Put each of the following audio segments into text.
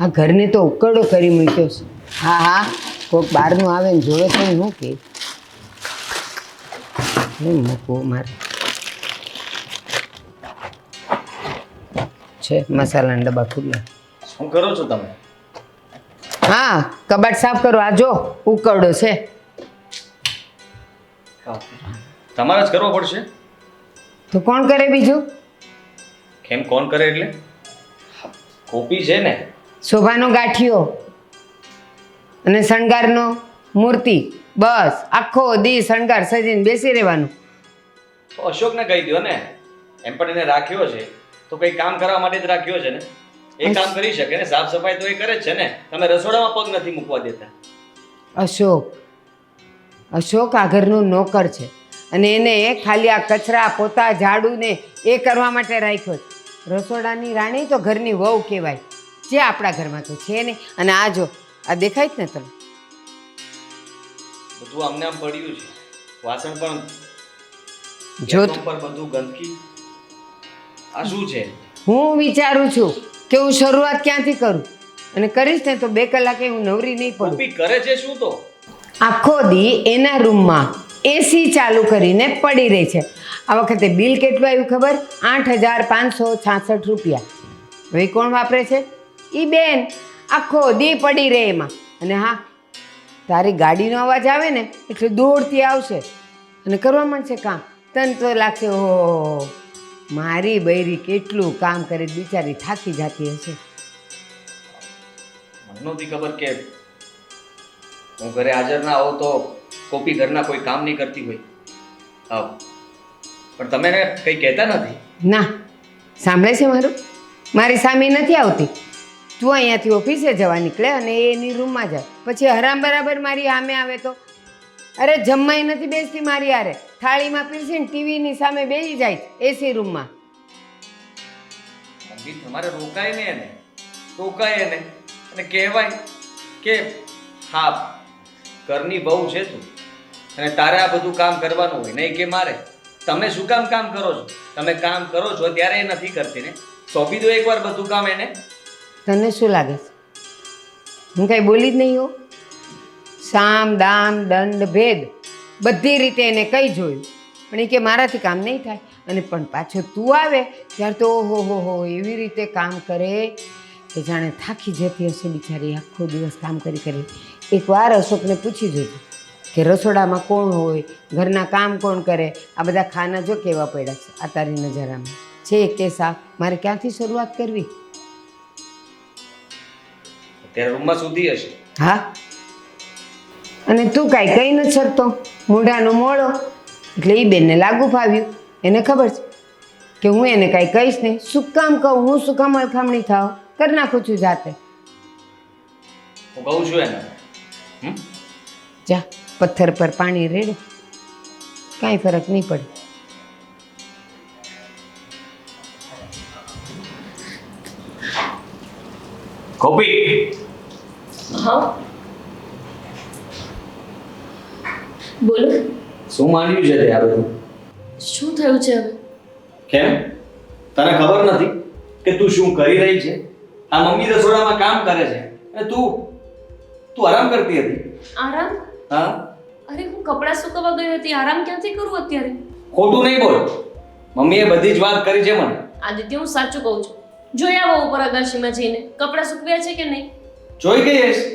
આ ઘરને તો ઉકરડો કરી મૂક્યો છે. હા હા, કોઈક બહારનું આવે ને જોવે તો હું કે મૂકવું મારે છે. મસાલાના ડબ્બા ખુલ્લા. શું કરો છો તમે? હા, કબાટ સાફ કરો. આ જો ઉકરડો છે. તમારે જ કરવો પડશે. તો કોણ કરે બીજું? કેમ કોણ કરે એટલે? કોપી છે ને. શોભાનો ગાંઠિયો અને શણગારનો મૂર્તિ, બસ આખો દી શણગાર સજીને બેસી રહેવાનું. તો અશોકને કહી દો ને, એમ પણ એને રાખ્યો છે તો કંઈ કામ કરવા માટે જ રાખ્યો છે ને. એ કામ કરી શકે ને, સાફ સફાઈ તો એ કરે જ છે ને. તમે રસોડામાં પગ નથી મૂકવા દેતા. અશોક આ ઘરનો નોકર છે અને એને ખાલી આ કચરા પોતા ઝાડુ ને એ કરવા માટે રાખ્યો છે. રસોડાની રાણી તો ઘરની વહુ કહેવાય, જે આપણા ઘરમાં તો છે નહીં. અને આ જો આ દેખાય જ ને તમે, બધું આમને આમ પડ્યું છે. વાસણ પણ જો પર બધું ગંદકી. આ શું છે? હું વિચારું છું કે હું શરૂઆત ક્યાંથી કરું, અને કરીશ ને તો 2 કલાકે હું નવરી નહીં પડું. કોપી કરે છે શું તો? આખો દી એના રૂમમાં એસી ચાલુ કરીને પડી રહી છે. આ વખતે બિલ કેટલું આવ્યું ખબર? 8,566 રૂપિયા. હવે કોણ વાપરે છે? એ બેન આખો દી પડી રહે એમાં. અને હા, તારી ગાડીનો અવાજ આવે ને એટલે દોડતી આવશે અને કરવા માંડશે કામ. તને તો લાગશે ઓહો, મારી બૈરી કેટલું કામ કરે, બિચારી થાકી જતી હશે. મને નહોતી ખબર કે હું ઘરે હાજર ના હોઉં તો કોપી ઘરના કોઈ કામ નહીં કરતી હોય. હા, પણ તમે કંઈ કહેતા નથી. ના, સાંભળે છે મારું? મારી સામે નથી આવતી. તું અહીંયાથી ઓફિસે જવા નીકળે અને એ એની રૂમમાં જાય, પછી હરામ બરાબર મારી સામે આવે તો અરે જમવાય નથી બેસતી મારી હારે. થાળીમાં પીરસીને ટીવીની સામે બેસી જાય એસી રૂમમાં. મમ્મી તમારે રોકાય ને એને, રોકાય એને અને કહેવાય કે હા ઘરની બહુ છે તું અને તારે આ બધું કામ કરવાનું હોય, નહીં કે મારે. તમે શું કામ કરો છો? તમે કામ કરો છો ત્યારે એ નથી કરતી ને. સોંપી દો એકવાર બધું કામ એને. તને શું લાગે છે હું કાંઈ બોલી જ નહીં હોઉં? સામ દામ દંડ ભેદ બધી રીતે એને કહી જોયું, પણ એ કે મારાથી કામ નહીં થાય. અને પણ પાછો તું આવે ત્યારે તો ઓહો એવી રીતે કામ કરે કે જાણે થાકી જતી હશે બિચારી, આખો દિવસ કામ કરી. એકવાર અશોકને પૂછી જોજો કે રસોડામાં કોણ હોય, ઘરના કામ કોણ કરે. આ બધા ખાના જો કેવા પડ્યા છે આ તારી નજરામાં છે કે સાફ. મારે ક્યાંથી શરૂઆત કરવી? અત્યારે રૂમમાં સુધી હશે. હા, અને તું કાંઈ કહી નથી શકતો, મોઢાનો મોડો. એટલે એ બેનને લાગુ ફાવ્યું. એને ખબર છે કે હું એને કાંઈ કહીશ નહીં. શું કામ કહું? હું શું કામ અળખામણી થાવ? કરી નાખું છું જાતે. હું કહું છું એને. જા પથ્થર પર પાણી રેડે, કાંઈ ફરક નહીં પડે. કોપી. હા બોલો. શું માંડ્યું છે તે આ બધું? શું થયું છે હવે? કેમ તને ખબર નથી કે તું શું કરી રહી છે? આ મમ્મી રસોડામાં કામ કરે છે અને તું આરામ કરતી હતી. આરામ? હા, અરે હું કપડાં સુકવવા ગઈ હતી, આરામ ક્યાંથી કરું અત્યારે? ખોટું નહીં બોલ. મમ્મીએ બધી જ વાત કરી છે મને. આદિત્ય હું સાચું કહું છું. જોઈ આવો ઉપર અગાશીમાં જઈને કપડાં સૂકવ્યા છે કે નહીં. જોઈ ગઈ હશે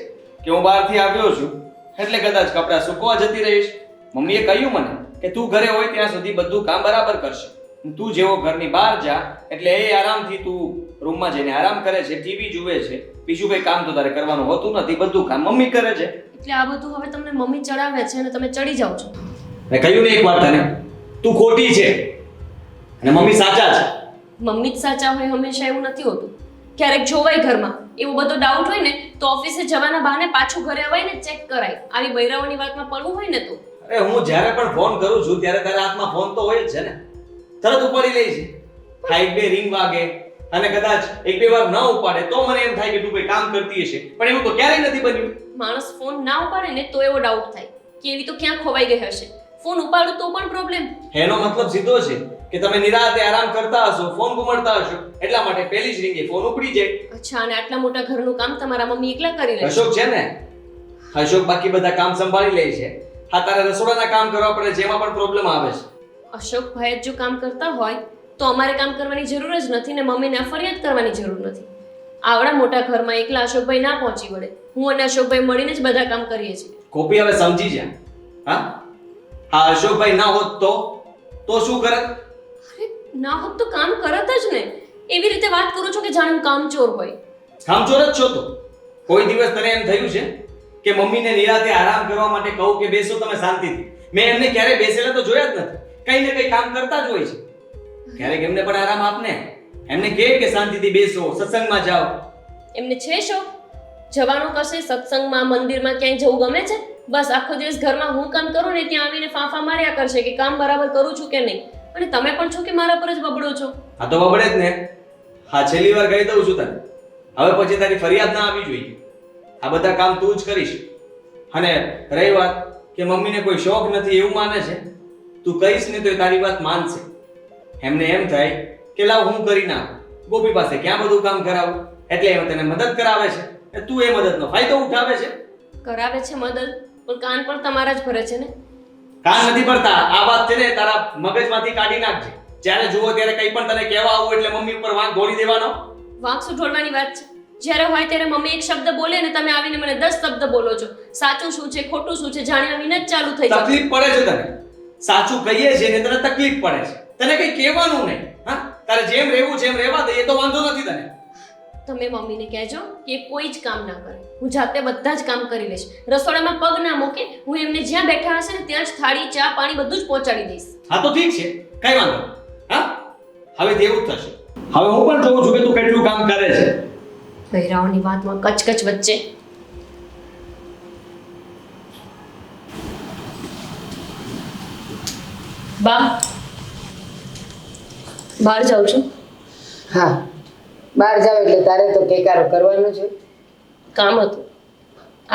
કે હું બહારથી આવ્યો છું એટલે કદાચ કપડાં સૂકવા જતી રહીશ. મમ્મીએ કહ્યું મને કે તું ઘરે હોય ત્યાં સુધી બધું કામ બરાબર કરશે. તું જેવો ઘરની બહાર જા એટલે એ આરામથી તું રૂમમાં જઈને આરામ કરે છે, ટીવી જુએ છે. બીજું કંઈ કામ તો તારે કરવાનું હોતું નથી, બધું કામ મમ્મી કરે છે. એટલે આ બધું હવે તમને મમ્મી ચડાવે છે અને તમે ચડી જાઓ છો. મેં કહ્યું ને એક વાર તને, તું ખોટી છે અને મમ્મી સાચા છે. મમ્મી જ સાચા હોય હંમેશા એવું નથી હોતું. ક્યારેક જોવાય ઘરમાં એવો બધો ડાઉટ હોય ને તો ઓફિસે જવાના બહાને પાછું ઘરે આવાય ને ચેક કરાય. આવી બૈરાઓની વાતમાં પડવું હોય ને તો. અરે હું જ્યારે પણ ફોન કરું છું ત્યારે તારા હાથમાં ફોન તો હોય જ છે ને. તરત ઉપાડી લે છે. હા, 1-2 રિંગ વાગે અને કદાચ 1-2 વાર ન ઉપાડે તો મને એમ થાય કે તું કોઈ કામ કરતી હશે, પણ એવું તો ક્યારેય નથી બન્યું. માણસ ફોન ના ઉપાડે ને તો એવો ડાઉટ થાય કે એવી તો ક્યાં ખોવાઈ ગઈ હશે. ફોન ઉપાડું તો પણ પ્રોબ્લેમ. એનો મતલબ સીધો છે કે તમે નિરાંતે આરામ કરતા હશો, ફોન ઘુમાડતા હશો, એટલા માટે પહેલી જ રિંગે ફોન ઉપડી જાય. અચ્છા, અને આટલા મોટા ઘરનું કામ તમારા મમ્મી એકલા કરી લે? અશોક છે ને, અશોક બાકી બધા કામ સંભાળી લે છે. હા, તારે રસોડાના કામ કરવા પડે, જેમાં પણ પ્રોબ્લેમ આવે છે. અશોકભાઈ જો કામ કરતા હોય તો અમારે કામ કરવાની જરૂર જ નથી ને મમ્મીને ફરિયાદ કરવાની જરૂર નથી. આવડા મોટા ઘરમાં એકલા અશોકભાઈ ના પહોંચી વળે. હું અને અશોકભાઈ મળીને જ બધા કામ કરીએ છીએ. કોપી હવે સમજી જા. હા, હા, અશોકભાઈ ના હોત તો શું કરત? અરે ના હોત તો કામ કરત જ ને. એવી રીતે વાત કરું છો કે જાણે હું કામચોર હોય. કામચોર જ છો તો. કોઈ દિવસ તને એમ થયું છે કે મમ્મીને નિરાંતે આરામ કરવા માટે કહું કે બેસો તમે શાંતિથી? મેં એમને ક્યારે બેસેલા તો જોયા જ નથી. કઈ ને કઈ કામ કરતા જ હોય છે. ક્યારેક એમને પણ આરામ આપને. એમને કહે કે શાંતિથી બેસો, સત્સંગમાં જાઓ. એમને છે શોખ જવાનું કશે સત્સંગમાં, મંદિરમાં ક્યાંય જવું ગમે છે? બસ આખો દિવસ ઘરમાં હું કામ કરું ને ત્યાં આવીને ફાંફા માર્યા કરશે કે કામ બરાબર કરું છું કે નહીં. અને તમે પણ છો કે મારા પર જ બબડો છો? હા તો બબડે જ ને. હા, છેલ્લી વાર કહી દઉં છું તને, હવે પછી તારી ફરિયાદ ના આવવી જોઈએ. આ બધા કામ તું જ કરીશ. અને રહી વાત કે મમ્મીને કોઈ શોખ નથી એવું માને છે, તું કહીશ ને તો એ તારી વાત માનશે. એમને એમ થાય કે લાવ હું કરી નાખું, ગોપી પાસે ક્યાં બધું કામ કરાવું, એટલે એ તને મદદ કરાવે છે. તું એ મદદનો ફાયદો ઉઠાવે છે. કરાવે છે મદદ, પણ કાન પણ તમારા જ ભરે છે ને. કાન નથી પડતા. આ વાત છે ને તારા મગજમાંથી કાઢી નાખજે. જ્યારે જુઓ ત્યારે કંઈ પણ તને કહેવા આવું એટલે મમ્મી ઉપર વાંક ઢોળી દેવાનો. વાંક શું ઢોળવાની વાત છે? જ્યારે હોય ત્યારે મમ્મી એક શબ્દ બોલે ને તમે આવીને મને 10 શબ્દ બોલો છો. સાચું શું છે, ખોટું શું છે જાણ્યા વિના જ ચાલુ થઈ જાય. તકલીફ પડે છે તને. સાચું કહીએ છે ને તને તકલીફ પડે છે. તને કંઈ કહેવાનું નહીં. હા, તારે જેમ રહેવું છે એમ રહેવા દે, એ તો વાંધો નથી તને. તમે મમ્મીને કહેજો કે કોઈ જ કામ ના કરે. હું જાતે બધા જ કામ કરી લઈશ. રસોડામાં પગ ના મૂકે. હું એમને જ્યાં બેઠા હશે ને ત્યાં જ થાળી, ચા, પાણી બધું જ પહોંચાડી દઈશ. હા તો ઠીક છે, કઈ વાંધો નહીં. હા, હવે તેવું જ થશે. હવે હું પણ જોઉં છું કે તું કેટલું કામ કરે છે. બૈરાઓની વાતમાં કચકચ વચ્ચે. બા, બહાર જાઉં છું. હા, બહાર જાવ એટલે તારે તો કેકારો કરવાનો છે. કામ હતું.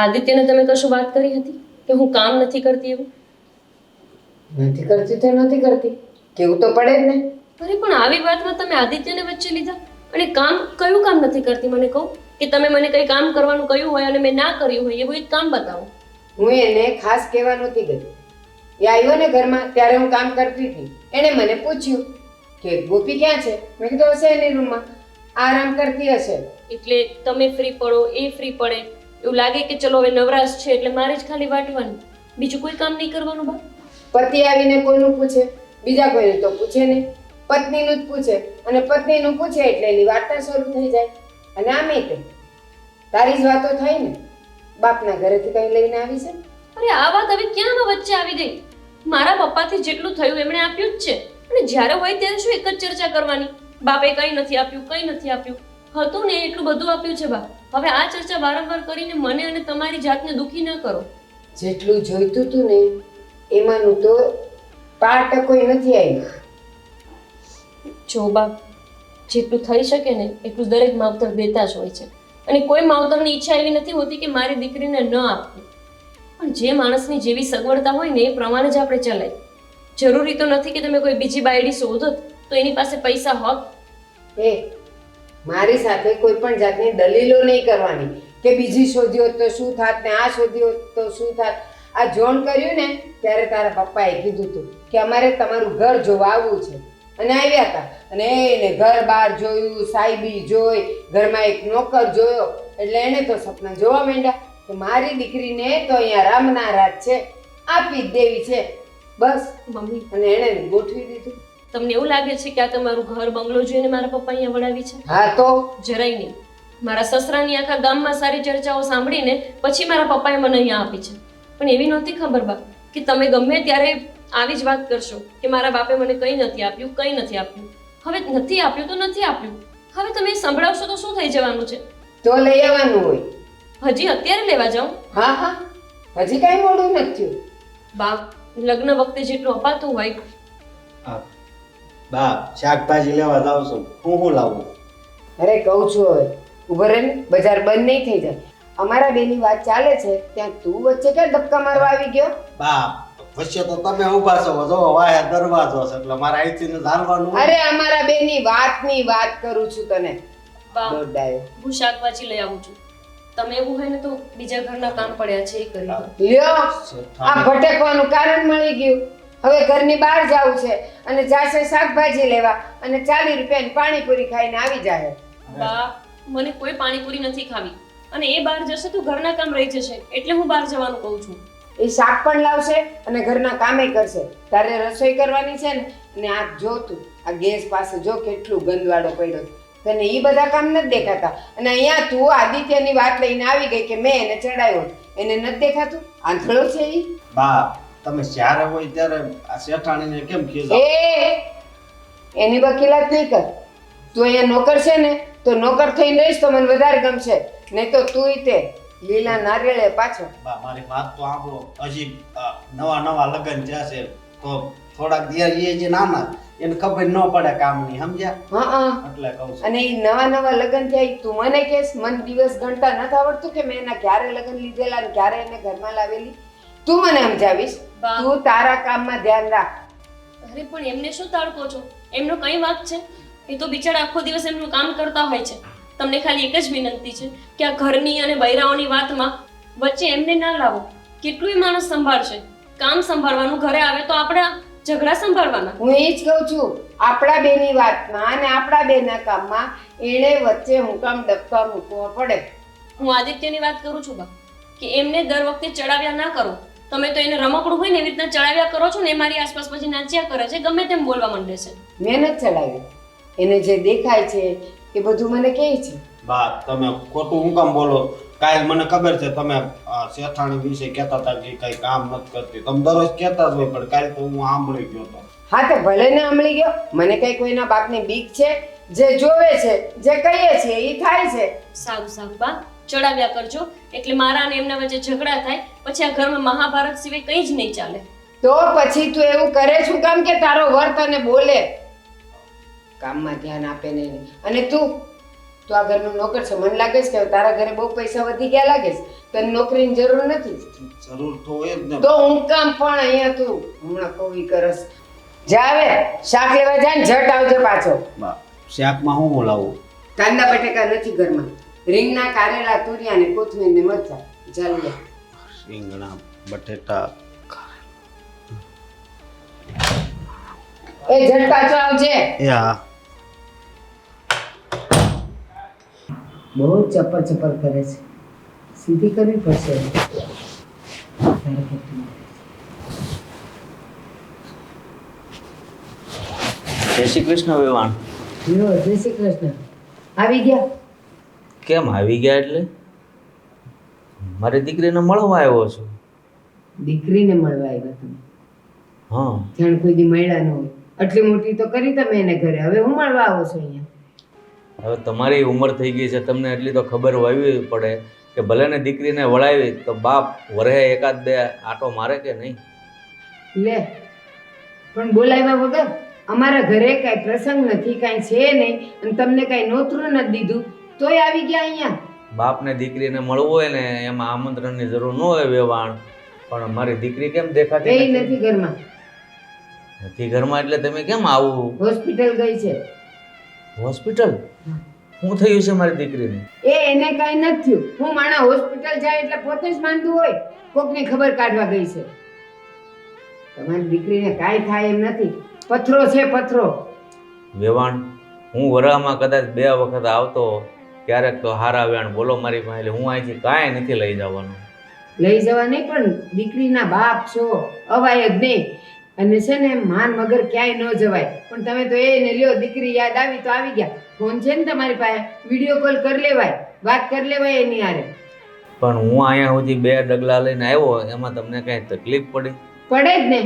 આદિત્યને તમે કશું વાત કરી હતી કે હું કામ નથી કરતી એવું? નથી કરતી તો નથી કરતી, કેવું તો પડે જ ને. અરે પણ આવી વાતમાં તમે આદિત્યને વચ્ચે લીધા. અને કામ કયું કામ નથી કરતી મને કહો? કે તમે મને કંઈ કામ કરવાનું કહ્યું હોય અને મેં ના કર્યું હોય એવું એક કામ બતાવો. હું એને ખાસ કહેવા નહોતી ગઈ. એ આવ્યો ને ઘરમાં ત્યારે હું કામ કરતી હતી. એણે મને પૂછ્યું કે ગોપી ક્યાં છે? મેં કીધું હશે એની રૂમમાં, આરામ કરતી હશે. એટલે તમે ફ્રી પડો, એ ફ્રી પડે, એવું લાગે કે ચલો હવે નવરાશ છે એટલે મારે જ ખાલી વાટવાનું, બીજું કોઈ કામ નહીં કરવાનું. બા, પતિ આવીને કોઈનું પૂછે? બીજા કોઈનું તો પૂછે નહીં. પત્નીનું જ પૂછે, અને પત્નીનું પૂછે એટલે એની વાર્તા શરૂ થઈ જાય. અને આમે તે તારી જ વાતો થાય ને. બાપના ઘરેથી કઈ લઈને આવી છે? અરે આ વાત હવે ક્યાં વચ્ચે આવી ગઈ? મારા પપ્પાથી જેટલું થયું એમણે આપ્યું જ છે. અને જ્યારે હોય ત્યારે શું એક જ ચર્ચા કરવાની? બાપે કંઈ નથી આપ્યું, કંઈ નથી આપ્યું. હતું ને એટલું બધું આપ્યું છે બા. હવે આ ચર્ચા વારંવાર કરીને મને અને તમારી જાતને દુખી ન કરો. જેટલું જોઈતું હતું ને એમાંનું તો 5% નથી આવ્યું. જો બા, જેટલું થઈ શકે ને એટલું દરેક માવતર દેતા જ હોય છે. અને કોઈ માવતરની ઈચ્છા એવી નથી હોતી કે મારી દીકરીને ન આપવું. પણ જે માણસની જેવી સગવડતા હોય ને એ પ્રમાણે જ આપણે ચલાય. જરૂરી તો નથી કે તમે કોઈ બીજી બાયડી શોધો તો એની પાસે પૈસા હોત. એ મારી સાથે કોઈ પણ જાતની દલીલો નહીં કરવાની કે બીજી શોધી હોત તો શું થાત ને આ શોધી હોત તો શું થાત. આ જોણ કર્યું ને ત્યારે તારા પપ્પાએ કીધું હતું કે અમારે તમારું ઘર જોવા આવવું છે. અને આવ્યા હતા અને એને ઘર બહાર જોયું, સાહેબી જોઈ, ઘરમાં એક નોકર જોયો. એટલે એને તો સપના જોવા માંડ્યા કે મારી દીકરીને તો અહીંયા રામના રાજ છે, આપી જ દેવી છે બસ. મમ્મી, અને એણે ગોઠવી દીધું. તમને એવું લાગે છે કે આ તમારું ઘર બંગલો જોઈને મારા પપ્પા અહીંયા વડાવી છે? હા તો જરાય નહીં. મારા સસરાની આખા ગામમાં સારી ચર્ચાઓ સાંભળીને પછી મારા પપ્પાએ મને અહીંયા આપી છે. પણ એવી નહોતી ખબર બા કે તમે ગમે ત્યારે આવી જ વાત કરશો કે મારા બાપે મને કંઈ નથી આપ્યું, કંઈ નથી આપ્યું. હવે નથી આપ્યું તો નથી આપ્યું. હવે તમે સંભળાવશો તો શું થઈ જવાનું છે? તો લઈ આવવાનું હોય. હજી અત્યારે લેવા જાઉં? હા હા, હજી કાંઈ મોડું નથી થયું. બા, લગ્ન વખતે જેટલું અપાતું હોય. બા, શાકભાજી લેવા જાવ છું, હું લાવું? અરે કહું છું હવે ઉભો રહે ને, બજાર બંધ નહીં થઈ જાય. અમારા બેની વાત ચાલે છે ત્યાં તું વચ્ચે ક્યાં ધક્કા મારવા આવી ગયો? બા, વચ્ચે તો તમે ઊભા છો, જો વાયા દરવાજો છે એટલે મારે અહીંથી ને ચાલવાનું. અરે અમારા બેની વાત કરું છું તને. બા દોડાયો. હું શાકભાજી લઈ આવું છું. તમે એવું હોય ને તો બીજા ઘરના કામ પડ્યા છે એ કરી દો. લ્યો આ ભટકવાનું કારણ મળી ગયું. હવે ઘરની બહાર જવું છે અને જાશે શાકભાજી લેવા અને 40 રૂપિયાની પાણીપુરી ખાઈને આવી જાય. બા મને કોઈ પાણીપુરી નથી ખાવી અને એ બહાર જશે તો ઘરના કામ રહી જશે એટલે હું બહાર જવાનું કહું છું. એ શાક પણ લાવશે અને ઘરના કામે કરશે. તારે રસોઈ કરવાની છે ને. અને આ જો તું આ ગેસ પાસે જો કેટલું ગંદવાડો પડ્યો છે. તને એ બધા કામ નથી દેખાતા અને અહીંયા તું આદિત્યની વાત લઈને આવી ગઈ કે મેં એને ચડાવ્યો. એને નથી દેખાતું? આંધળો છે ઈ? બા તમે જ્યારે હોય ત્યારે આ શેઠાણીને કેમ ખીજાવ? એની વકીલાત નહીં કર. તું અહીંયા નોકર છે ને તો નોકર થઈને રહીશ તો મને વધારે ગમશે. નહીં તો તું તે લીલા નારિયેળે પાછો. બા મારી વાત તો સાંભળો. હજી નવા લગ્ન થયા છે તો થોડાક દિવસ એ જે નાના એને ખબર ન પડે કામની, સમજ્યા? હા એટલે કહું છું. અને એ નવા લગ્ન થયા ઈ તું મને કહેશ? મને દિવસ ગણતા નથી આવડતું કે મેં એના ક્યારે લગ્ન લીધેલા અને ક્યારે એને ઘરમાં લાવેલી? તું મને સમજાવીશ. બા. તું તારા કામમાં ધ્યાન રાખ. અરે પણ એમને શું તાડકો છો? એમનો કઈ વાત છે? એ તો બિચારા આખો દિવસ એમનું કામ કરતા હોય છે. તમને ખાલી એક જ વિનંતી છે કે આ ઘરની અને બૈરાઓની વાતમાં વચ્ચે એમને ના લાવો. કેટલું માણસ સંભાળશે? કામ સંભાળવાનું, ઘરે આવે તો આપણા ઝઘડા સંભાળવાના. હું એ જ કહું છું. આપણા બેની વાતમાં અને આપણા બેના કામમાં એણે વચ્ચે હું કામ ડબકા મૂકવો પડે. હું આદિત્યની વાત કરું છું બા કે એમને દર વખતે ચડાવ્યા ના કરો. તમે તો એને રમકડું હોય ને એવી રીતના ચડાવ્યા કરો છો ને એ મારી આસપાસ પછી નાચ્યા કરે છે, ગમે તેમ બોલવા માંડે છે. મેં નથી ચડાવ્યું. એને જે દેખાય છે એ બધું મને કહે છે. બા તમે ખોટું હું કામ બોલો? કાલ મને ખબર છે તમે શેઠાણી વિશે કહેતા હતા કે કઈ કામ નથી કરતી. તમે દરરોજ કહેતા જ હોય પણ કાલ તો હું સાંભળી ગયો હતો. હા તો ભલે ને સાંભળી ગયો. મને કઈ કોઈના બાપની બીક છે? જે જોવે છે જે કહીએ છીએ એ થાય છે. સારું સારું બા, ચડાવ્યા કરજો એટલે મારા અને એમના વચ્ચે ઝઘડા થાય પછી આ ઘરમાં મહાભારત સિવાય કંઈ જ નહીં ચાલે. તો પછી તું એવું કરે છું કામ કે તારો વર્ત અને બોલે કામમાં ધ્યાન આપે નહીં. અને તું આ ઘરનો નોકર છે. મને લાગે છે કે તારા ઘરે બહુ પૈસા વધી ગયા લાગે છે. તને નોકરીની જરૂર નથી. જરૂર તો હોય જ ને. તો હું કામ પણ અહીંયા તું હમણાં કવિ કરસ. જાવે શાક લેવા જાય ને ઝટ આવજે પાછો. બા શાકમાં હું લાવું? કાંદા બટેકા નથી ઘરમાં. રીંગણા, કારેલા, તુરિયા ને કોથમીર ને મરચાં. ચાલી લે. રીંગણા, બટેટા. એ ઝટ પાછો આવજે. યા બહુ ચપર ચપર કરે છે. સીધી કરવી પડશે. જય શ્રી કૃષ્ણ વેવાણ. લ્યો, જય શ્રી કૃષ્ણ. આવી ગયા? કેમ આવી ગયા એટલે? મારી દીકરીને મળવા આવ્યો છું. દીકરીને મળવા આવ્યા તમે? હા. જાણ કોઈ દી મળ્યા ન હોય. આટલી મોટી તો કરી તમે એને ઘરે. હવે હું મળવા આવો છો અહીંયા? હવે તમારી ઉંમર થઈ ગઈ છે, તમને એટલી તો ખબર હોવી પડે કે ભલે ને દીકરીને વળાવી તો બાપ વરહે એકાદ બે આટો મારે કે નહીં? લે પણ બોલાવ્યા વગર? અમારા ઘરે કાંઈ પ્રસંગ નથી, કાંઈ છે નહીં અને તમને કાંઈ નોતરું નથી દીધું તોય આવી ગયા અહીંયા? બાપને દીકરીને મળવું હોય ને એમાં આમંત્રણની જરૂર ન હોય વેવાણ. પણ મારી દીકરી કેમ દેખાતી એ નથી ઘરમાં. નથી ઘરમાં એટલે તમે કેમ આવું? હોસ્પિટલ ગઈ છે. હોસ્પિટલ? શું થયું છે મારી દીકરીને? એને કાંઈ નથી થયું. હું માણા હોસ્પિટલ જાય એટલે પોતે જ માંદું હોય. કોકની ખબર કાઢવા ગઈ છે. તમારી દીકરીને કાંઈ થાય એમ નથી. પથરો છે પથરો. વેવાણ, હું વરામાં કદાચ 2 વખત આવતો ક્યારેક તો હારા વેણ બોલો મારી પાસે. હું અહીંથી કાંઈ નથી લઈ જવાનું. લઈ જવા નહીં પણ દીકરીના બાપ છો, અવાય જ નહીં. અને છે ને માન મગર ક્યાંય ન જવાય. પણ તમે તો એને લ્યો દીકરી યાદ આવી તો આવી ગયા. ફોન છે ને તમારી પાસે, વિડીયો કોલ કરી લેવાય, વાત કરી લેવાય એની હારે. પણ હું અહીંયા સુધી 2 ડગલા લઈને આવ્યો એમાં તમને કઈ તકલીફ પડી? પડે જ ને.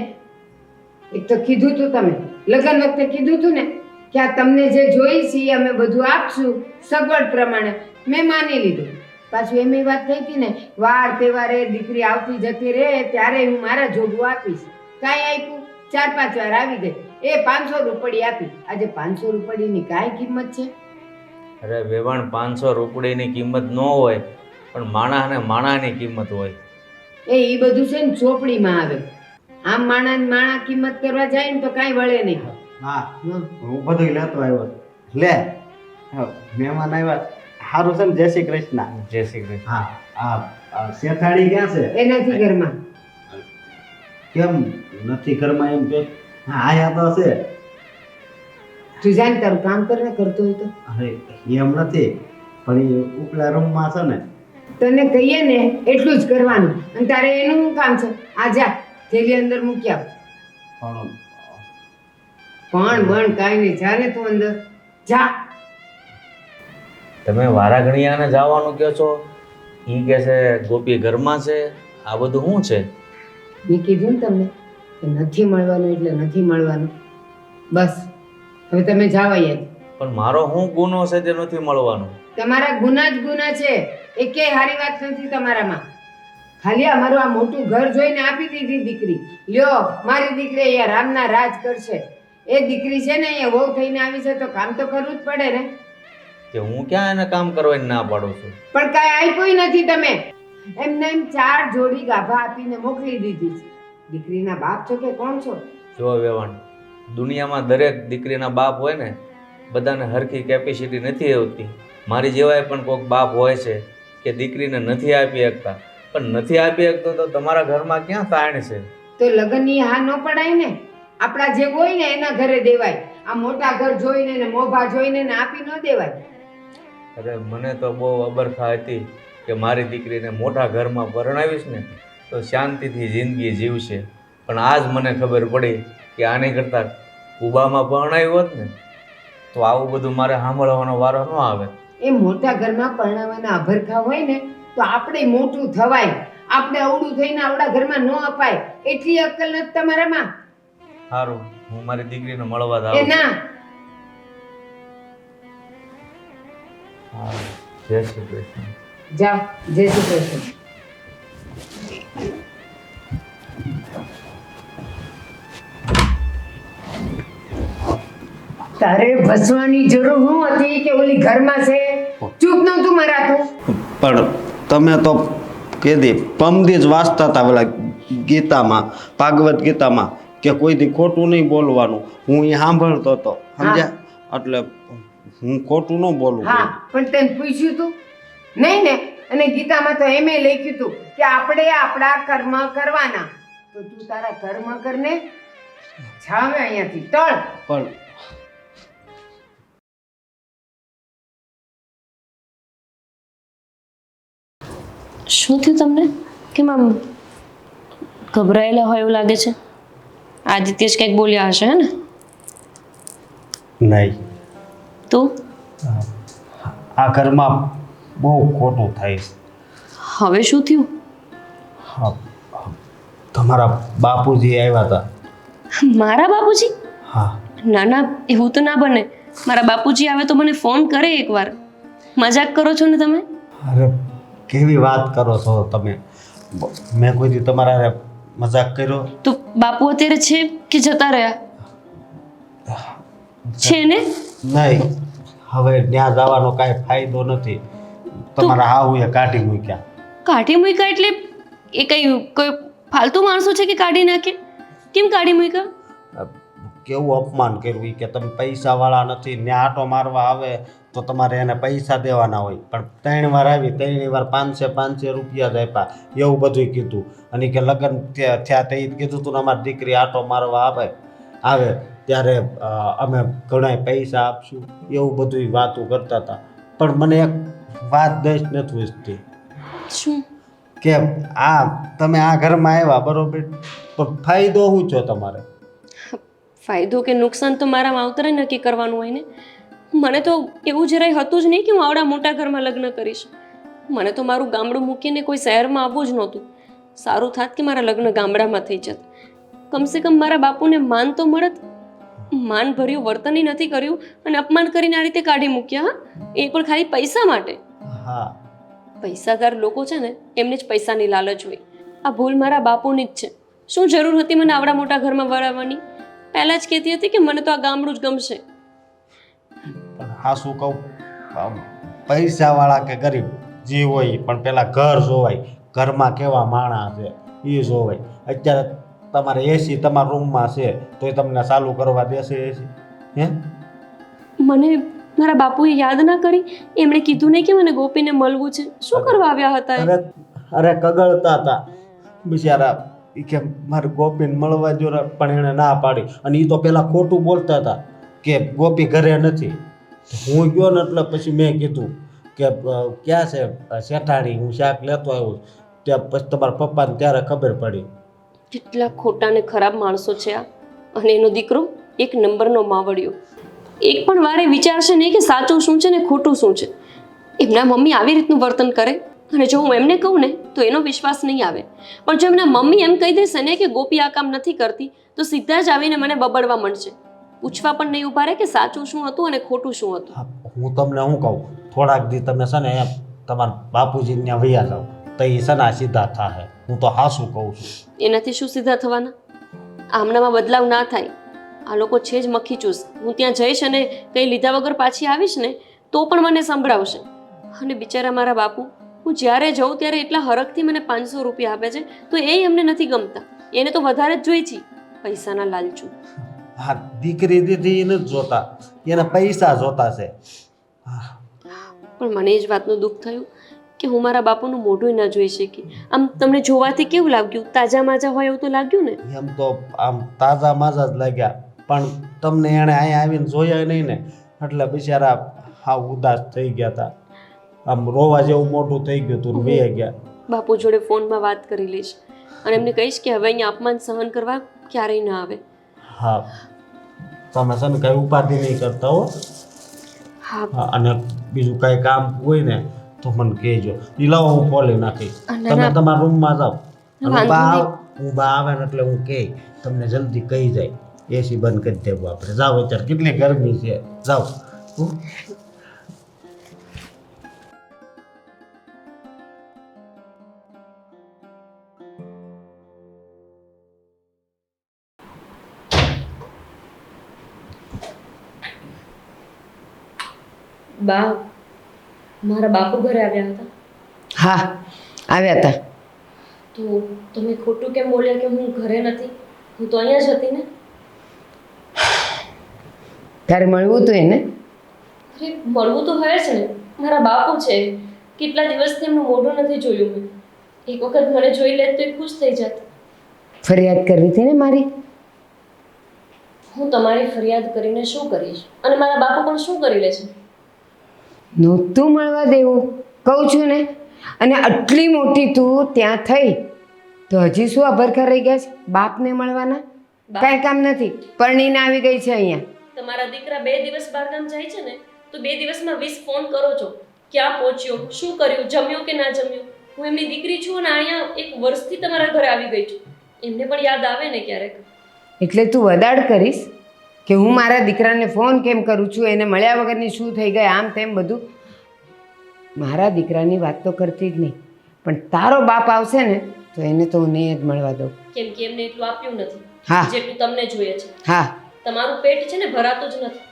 એક તો કીધું તું તમે લગ્ન વખતે કીધું તું ને કે આ તમને જે જોઈ છે એ અમે બધું આપશું સગવડ પ્રમાણે. મેં માની લીધું. પાછું એમ વાત થઈ હતી ને વાર તહેવારે દીકરી આવતી જતી રહે ત્યારે હું મારા જોગવું આપીશ. કાંઈ આપ્યું? 4-5 વાર આવી ગઈ. એ 500 રૂપિયા આપી. આજે 500 રૂપિયાની કાંઈ કિંમત છે? અરે વેવાણ, 500 રૂપિયાની કિંમત ન હોય પણ માણા અને માણાની કિંમત હોય. એ બધું છે ને ચોપડીમાં આવે. આમ માણા કિંમત કરવા જાય ને તો કાંઈ વળે નહીં. હા હમ. હું બધું લેતો આવ્યો લે હા, મહેમાન આવ્યા સારું છે ને જય શ્રી કૃષ્ણ જય શ્રી કૃષ્ણ. હા આ શેઠાણી ક્યાં છે એ નથી ઘરમાં. કેમ નથી ઘરમાં એમ કે હા આયા તો છે તું જાણ તારું કામ કર ને, કરતો હોય તો. અરે એમ નથી પણ એ ઉપલા રૂમમાં છે ને તને કહીએ ને એટલું જ કરવાનું. અને તારે એનું શું કામ છે? આ જા થેલી અંદર મૂકી આવ. પણ પણ કાંઈ નહીં, જા ને તું અંદર જા. તમે વારા ઘડિયાને જવાનું કહો છો, એ કહે છે ગોપી ઘરમાં છે. આ બધું શું છે? મેં કીધું ને તમને કે નથી મળવાનું એટલે નથી મળવાનું. બસ હવે તમે જાઓ અહીંયા. પણ મારો શું ગુનો છે તે નથી મળવાનું? તમારા ગુના જ ગુના છે. એકેય સારી વાત નથી તમારામાં. ખાલી અમારું આ મોટું ઘર જોઈને આપી દીધી દીકરી. લ્યો મારી દીકરી અહીંયા રામના રાજ કરશે. એ દીકરી છે ને અહીંયા વહુ થઈને આવી છે તો કામ તો કરવું જ પડે ને. કે હું ક્યાં એને કામ કરવાની ના પાડું છું? પણ કાંઈ આપ્યું નથી તમે. એમને એમ 4 જોડી ગાભા આપીને મોકલી દીધી છે. દીકરીના બાપ છો કે કોણ છો? જો વેવાણ, દુનિયામાં દરેક દીકરીના બાપ હોય ને, બધાને હરખી કેપેસિટી નથી આવતી. મારી જેવાય પણ કોઈક બાપ હોય છે કે દીકરીને નથી આપી શકતા. પણ નથી આપી શકતો તો તમારા ઘરમાં ક્યાં તાણ છે? તો લગ્નની હા ન પડાય ને. આપણા જે હોય ને એના ઘરે દેવાય. આ મોટા ઘર જોઈને ને મોભા જોઈને ને આપી ન દેવાય. અરે મને તો બહુ અબરખા હતી કે મારી દીકરીને મોટા ઘરમાં પરણાવીશ ને તો શાંતિથી જિંદગી જીવશે. પણ આજ મને ખબર પડી કે આની કરતાં કુબામાં પરણાવ્યું હોત ને તો આવું બધું મારે સાંભળવાનો વારો ન આવે. એ મોટા ઘરમાં પરણાવવાના અભરખા હોય ને તો આપણે મોટું થવાય. આપણે અવળું થઈને આવડા ઘરમાં ન અપાય. એટલી અક્કલ નથી તમારામાં. સારું, હું મારી દીકરીને મળવા જ એ આવું. ના. હા, જય શ્રી કૃષ્ણ. જાઓ, જય શ્રી કૃષ્ણ. તારે ભસવાની જરૂર શું હતી કે ઓલી ઘરમાં છે? ચૂપ નહોતું મરાતું. પણ તમે તો કીધી પમદી જ વાંચતા હતા પેલા ગીતામાં, ભાગવત ગીતામાં કે કોઈથી ખોટું નહીં બોલવાનું. હું એ સાંભળતો હતો સમજ્યા, એટલે હું ખોટું ન બોલું. હા, પણ તને પૂછ્યું તું નહીં ને? અને ગીતામાં તો એમે લખ્યું તું કે આપણે આપણા કર્મ કરવાના. તો તું તારા કર્મ કરને. છાવે અહીંયાથી ટળ. પણ શું થયું તમને? કેમ આમ ગભરાયેલા હોય એવું લાગે છે? આદિત્ય જ કંઈક બોલ્યા હશે હે ને? નહીં, તો આ ઘરમાં બહુ ખોટું થાય છે. હવે શું થયું? હા, તમારા બાપુજી આવ્યા હતા. મારા બાપુજી? હા, ના ના, એવું તો ના બને. મારા બાપુજી આવે તો મને ફોન કરે એકવાર. મજાક કરો છો ને તમે? અરે કેવી વાત કરો છો તમે? મેં કોઈ દી તમારા હારે મજાક કર્યો? તો બાપુ અત્યારે છે કે જતા રહ્યા? છે ને? નહીં, હવે ત્યાં જવાનો કાંઈ ફાયદો નથી. તમારા હાહુએ કાઢી મૂક્યા. કાઢી મૂક્યા એટલે એ કોઈ ફાલતુ માણસો છે કે કાઢી નાખે? કેમ કાઢી મૂક્યા? કેવું અપમાન કર્યું ઈ કે તમે પૈસાવાળા નથી, ને આટો મારવા આવે તો તમારે એને પૈસા દેવાના હોય. પણ 3 વાર આવી, 3 વાર 500 રૂપિયા જ આપ્યા, એવું બધું કીધું. અને કે લગ્ન થયા તે કીધું તું ને અમારી દીકરી આટો મારવા આવે ત્યારે અમે ઘણા પૈસા આપશું, એવું બધું વાતો કરતા હતા. પણ મને એક વાત દઈશ નથી પૂછતી શું? કે તમે આ ઘરમાં આવ્યા બરોબર, પણ ફાયદો શું છો તમારે? ફાયદો કે નુકસાન તો મારા માવતરે નક્કી કરવાનું હોય ને. મને તો એવું જરાય હતું જ નહીં કે હું આવડા મોટા ઘરમાં લગ્ન કરીશ. મને તો મારું ગામડું મૂકીને કોઈ શહેરમાં આવવું જ નહોતું. સારું થાત કે મારા લગ્ન ગામડામાં થઈ જત. કમસે કમ મારા બાપુને માન તો મળત. માન ભર્યું વર્તન નથી કર્યું અને અપમાન કરીને આ રીતે કાઢી મૂક્યા. હા, એ પણ ખાલી પૈસા માટે. હા, પૈસાદાર લોકો છે ને એમને જ પૈસાની લાલચ હોય. આ ભૂલ મારા બાપુની જ છે. શું જરૂર હતી મને આવડા મોટા ઘરમાં વરાવવાની? પહેલાં જ કહેતી હતી કે મને તો આ ગામડું જ ગમશે. પણ હા શું કહું, પૈસાવાળા કે ગરીબ જે હોય પણ પેલા ઘર જોવાય, ઘરમાં કેવા માણસ છે એ જોવાય. અત્યારે તમારે એસી તમારા રૂમમાં છે તોય તમને ચાલુ કરવા દેશે એસી? હે? મને મારા બાપુએ યાદ ના કરી? એમણે કીધું નહીં કે મને ગોપીને મળવું છે. શું કરવા આવ્યા હતા એ? અરે કગળતા હતા બિચારા. ઈ કે મારે ગોપીને મળવા જો પણ એણે ના પાડી. અને એ તો પેલા ખોટું બોલતા હતા કે ગોપી ઘરે નથી. હું ગયો ને એટલે પછી મેં કીધું કે ક્યાં છે શેઠાણી, હું શાક લેતો આવ્યો. ત્યાં પછી તમારા પપ્પાને ત્યારે ખબર પડી. કેટલા ખોટા ને ખરાબ માણસો છે આ. અને એનો દીકરો એક નંબરનો માવડિયો. એક પણ વારે વિચારશે નહીં કે સાચું શું છે ને ખોટું શું છે. એમના મમ્મી આવી રીતનું વર્તન કરે અને જો હું એમને કહું ને તો એનો વિશ્વાસ નહીં આવે. પણ જો એમના મમ્મી એમ કહી દેશે ને કે ગોપી આ કામ નથી કરતી તો સીધા જ આવીને મને બબડવા માંડશે. પૂછવા પણ નહીં ઉભા રહે કે સાચું શું હતું અને ખોટું શું હતું. હા, હું તમને શું કહું, થોડાક દી તમે છે ને એમ તમારા બાપુજી ત્યાં વૈયા જાઓ તો એ છે ને સીધા થાય. હું તો હાસું કહું છું. એનાથી શું સીધા થવાના? આમનામાં બદલાવ ના થાય. આ લોકો છે જ મક્ખી ચૂસ. હું ત્યાં જઈશ અને કંઈ લીધા વગર પાછી આવીશ ને તો પણ મને સંભળાવશે. અને બિચારા મારા બાપુ, હું જ્યારે જાઉં ત્યારે એટલા હરખથી મને 500 રૂપિયા આપે છે તો એ એમને નથી ગમતા. એને તો વધારે જ જોઈ છે, પૈસાના લાલચું. હા, દીકરી દીધી એને જ જોતા, એને પૈસા જોતા છે. પણ મને એ જ વાતનું દુઃખ થયું કે હું મારા બાપુનું મોઢું ના જોઈ શકી. આમ તમને જોવાથી કેવું લાગ્યું? તાજા માજા હોય એવું તો લાગ્યું ને? એમ તો આમ તાજા માજા જ લાગ્યા, પણ તમને એણે અહીંયા આવીને જોયા નહીં ને એટલે બિચારા હા ઉદાસ થઈ ગયા હતા. આમ રોવા જેવું મોઢું થઈ ગયું હતું. બે ગયા. બાપુ જોડે ફોનમાં વાત કરી લઈશ અને એમને કહીશ કે હવે અહીંયા અપમાન સહન કરવા ક્યારેય ના આવે. હા, તમે છે ને કઈ ઉપાધિ નહીં કરતા હો. હા, અને બીજું કઈ કામ હોય ને તો મને કહેજો. ઈ લાવો હું ખોલી નાખીશ. તમે તમારા રૂમમાં જાઓ. હું બા આવે ને એટલે હું કહે તમને જલ્દી કહી જાય એસી બંધ કરી દેવું આપણે. જાઓ અત્યારે કેટલી ગરમી છે. જાઓ. બા, મારા બાપુ ઘરે આવ્યા હતા. હા, આવ્યા હતા. તો તમે ખોટું કેમ બોલ્યા કે હું ઘરે નથી? હું તો અહીંયા જ હતી ને. તારે મળવું હતું એને? અરે મળવું તો હોય જ ને. મારા બાપુ છે, કેટલા દિવસથી એમનું મોઢું નથી જોયું મેં. એક વખત મને જોઈ લે તો એ ખુશ થઈ જાત. ફરિયાદ કરવી હતી ને મારી. હું તમારી ફરિયાદ કરીને શું કરીશ? અને મારા બાપુ પણ શું કરી લે છે? નહોતું મળવા દેવું કહું છું ને. અને આટલી મોટી તું ત્યાં થઈ તો હજી શું અભરખા રહી ગયા છે બાપને મળવાના? કાંઈ કામ નથી, પરણીને આવી ગઈ છે અહીંયા. તમારા દીકરા 2 દિવસ બહારગામ જાય છે ને તો 2 દિવસમાં 20 ફોન કરો છો. ક્યાં પહોંચ્યો, શું કર્યું, જમ્યો કે ના જમ્યો? હું એમની દીકરી છું અને અહીંયા 1 વર્ષથી તમારા ઘરે આવી ગઈ છું. એમને પણ યાદ આવે ને ક્યારેક. એટલે તું વદાડ કરીશ કે હું મારા દીકરાને ફોન કેમ કરું છું, એને મળ્યા વગરની શું થઈ ગઈ, આમ તેમ બધું. મારા દીકરાની વાત તો કરતી જ નહીં, પણ તારો બાપ આવશે ને તો એને તો હું નહીં જ મળવા દઉં. કેમ કે એમને એટલું આપ્યું નથી હા. જેટલું તમને જોઈએ છે. હા, તમારું પેટ છે ને ભરાતું જ નથી.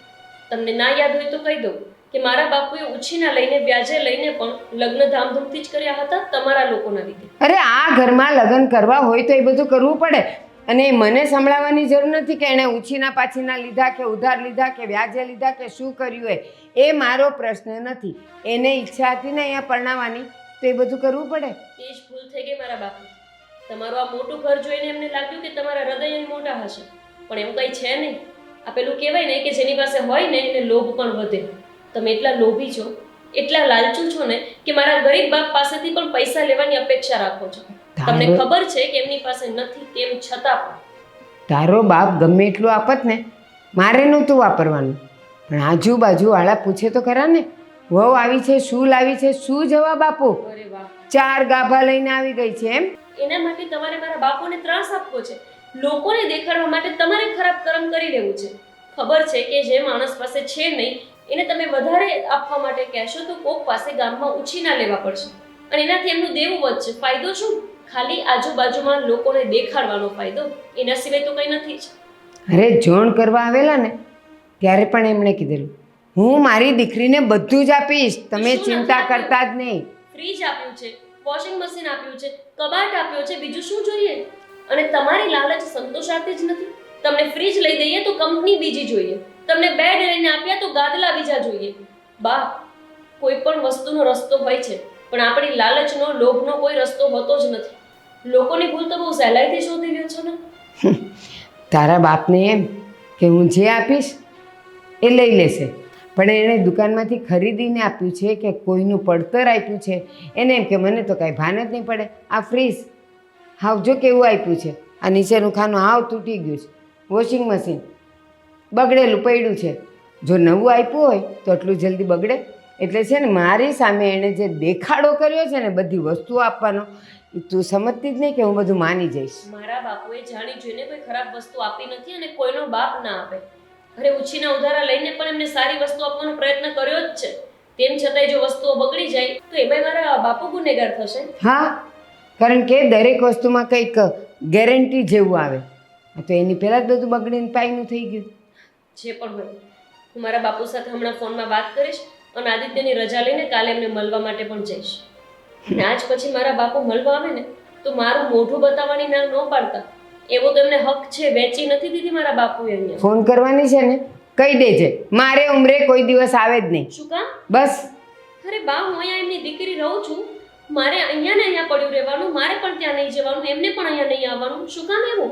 તમને ના યાદ હોય તો કહી દઉં કે મારા બાપુએ ઉછીના લઈને વ્યાજે લઈને પણ લગ્ન ધામધૂમથી જ કર્યા હતા તમારા લોકોના લીધે. અરે આ ઘરમાં લગ્ન કરવા હોય તો એ બધું કરવું પડે. અને મને સંભળાવવાની જરૂર નથી કે એણે ઉછીના પાછીના લીધા કે ઉધાર લીધા કે વ્યાજે લીધા કે શું કર્યું હોય. એ મારો પ્રશ્ન નથી. એને ઈચ્છા હતી ને અહીંયા પરણાવવાની તો એ બધું કરવું પડે. એ જ ભૂલ થઈ ગઈ મારા બાપુ. તમારું આ મોટું ઘર જોઈને એમને લાગ્યું કે તમારા હૃદય મોટા હશે, પણ એવું કંઈ છે નહીં. આ પેલું કહેવાય ને કે જેની પાસે હોય ને એને લોભ પણ વધે. તમે એટલા લોભી છો, એટલા લાલચુ છો ને કે મારા ગરીબ બાપ પાસેથી પણ પૈસા લેવાની અપેક્ષા રાખો છો. તમને ખબર છે કે એમની પાસે નથી, તેમ છતાં પણ તારો બાપ ગમે એટલું આપત ને મારે નહોતું વાપરવાનું, પણ આજુબાજુવાળા પૂછે તો ખરા ને, વહુ આવી છે, શું લાવી છે, શું જવાબ આપો? અરે વાહ, 4 ગાભા લઈને આવી ગઈ છે એમ? એના માટે તમારે મારા બાપુને ત્રાસ આપવો છે. લોકોને દેખાડવા માટે તમારે ખરાબ કર્મ કરી લેવું છે. ખબર છે કે જે માણસ પાસે છે નહીં એને તમે વધારે આપવા માટે કહેશો તો કોક પાસે ગામમાં ઉછીના લેવા પડશે અને એનાથી એમનું દેવું વધશે. ફાયદો શું? ખાલી આજુબાજુમાં લોકોને દેખાડવાનો ફાયદો, એના સિવાય તો કંઈ નથી જ. અરે જોણ કરવા આવેલા ને ત્યારે પણ એમણે કીધેલું હું મારી દીકરીને બધું જ આપીશ, તમે ચિંતા કરતા જ નહીં. ફ્રીજ આપ્યું છે, વોશિંગ મશીન આપ્યું છે, કબાટ આપ્યો છે, બીજું શું જોઈએ? અને તમારી લાલચ સંતોષાતી જ નથી. તમને ફ્રીજ લઈ દઈએ તો કંપની બીજી જોઈએ, તમને બેડ લઈને આપ્યા તો ગાદલા બીજા જોઈએ. બા, કોઈ પણ વસ્તુનો રસ્તો હોય છે, પણ આપણી લાલચનો, લોભનો કોઈ રસ્તો હોતો જ નથી. લોકોની ભૂલ તો બહુ સહેલાઈથી શોધી લ્યો છો ને. તારા બાપને એમ કે હું જે આપીશ એ લઈ લેશે, પણ એણે દુકાનમાંથી ખરીદીને આપ્યું છે કે કોઈનું પડતર આપ્યું છે. એને એમ કે મને તો કાંઈ ભાન જ નહીં પડે. આ ફ્રીજ હાવ જો કેવું આપ્યું છે, આ નીચેનું ખાનું હાવ તૂટી ગયું છે, વોશિંગ મશીન બગડેલું પડ્યું છે. જો નવું આપ્યું હોય તો એટલું જલ્દી બગડે? એટલે છે ને મારી સામે એણે જે દેખાડો કર્યો છે ને બધી વસ્તુઓ આપવાનો, એ તું સમજતી જ નહીં કે હું બધું માની જઈશ. મારા બાપુએ જાણી જોઈને કોઈ ખરાબ વસ્તુ આપી નથી અને કોઈનો બાપ ના આપે. અરે ઉછીના ઉધારા લઈને પણ એમને સારી વસ્તુ આપવાનો પ્રયત્ન કર્યો જ છે. તેમ છતાંય જો વસ્તુઓ બગડી જાય તો એમાંય મારા બાપુ ગુનેગાર થશે. હા, કારણ કે દરેક વસ્તુમાં કંઈક ગેરંટી જેવું આવે, તો એની પહેલાં જ બધું બગડીને પાયનું થઈ ગયું. જે પણ હોય, હું મારા બાપુ સાથે હમણાં ફોનમાં વાત કરીશ અને આદિત્યની રજા લઈને કાલે એમને મળવા માટે પણ જઈશ. અને આજ પછી મારા બાપુ મળવા આવે ને તો મારું મોઢું બતાવવાની ના ન પાડતા. એવો તો એમને હક છે, વેચી નથી દીધી મારા બાપુએ અહીંયા. ફોન કરવાની છે ને કહી દેજે, મારે ઉમરે કોઈ દિવસ આવે જ નહીં. શું કામ? બસ. અરે બા, હું અહીંયા એમની દીકરી રહું છું, મારે અહીંયા ને અહીંયા પડ્યું રહેવાનું, મારે પણ ત્યાં નહીં જવાનું, એમને પણ અહીંયા નહીં આવવાનું. શું કામ એવું?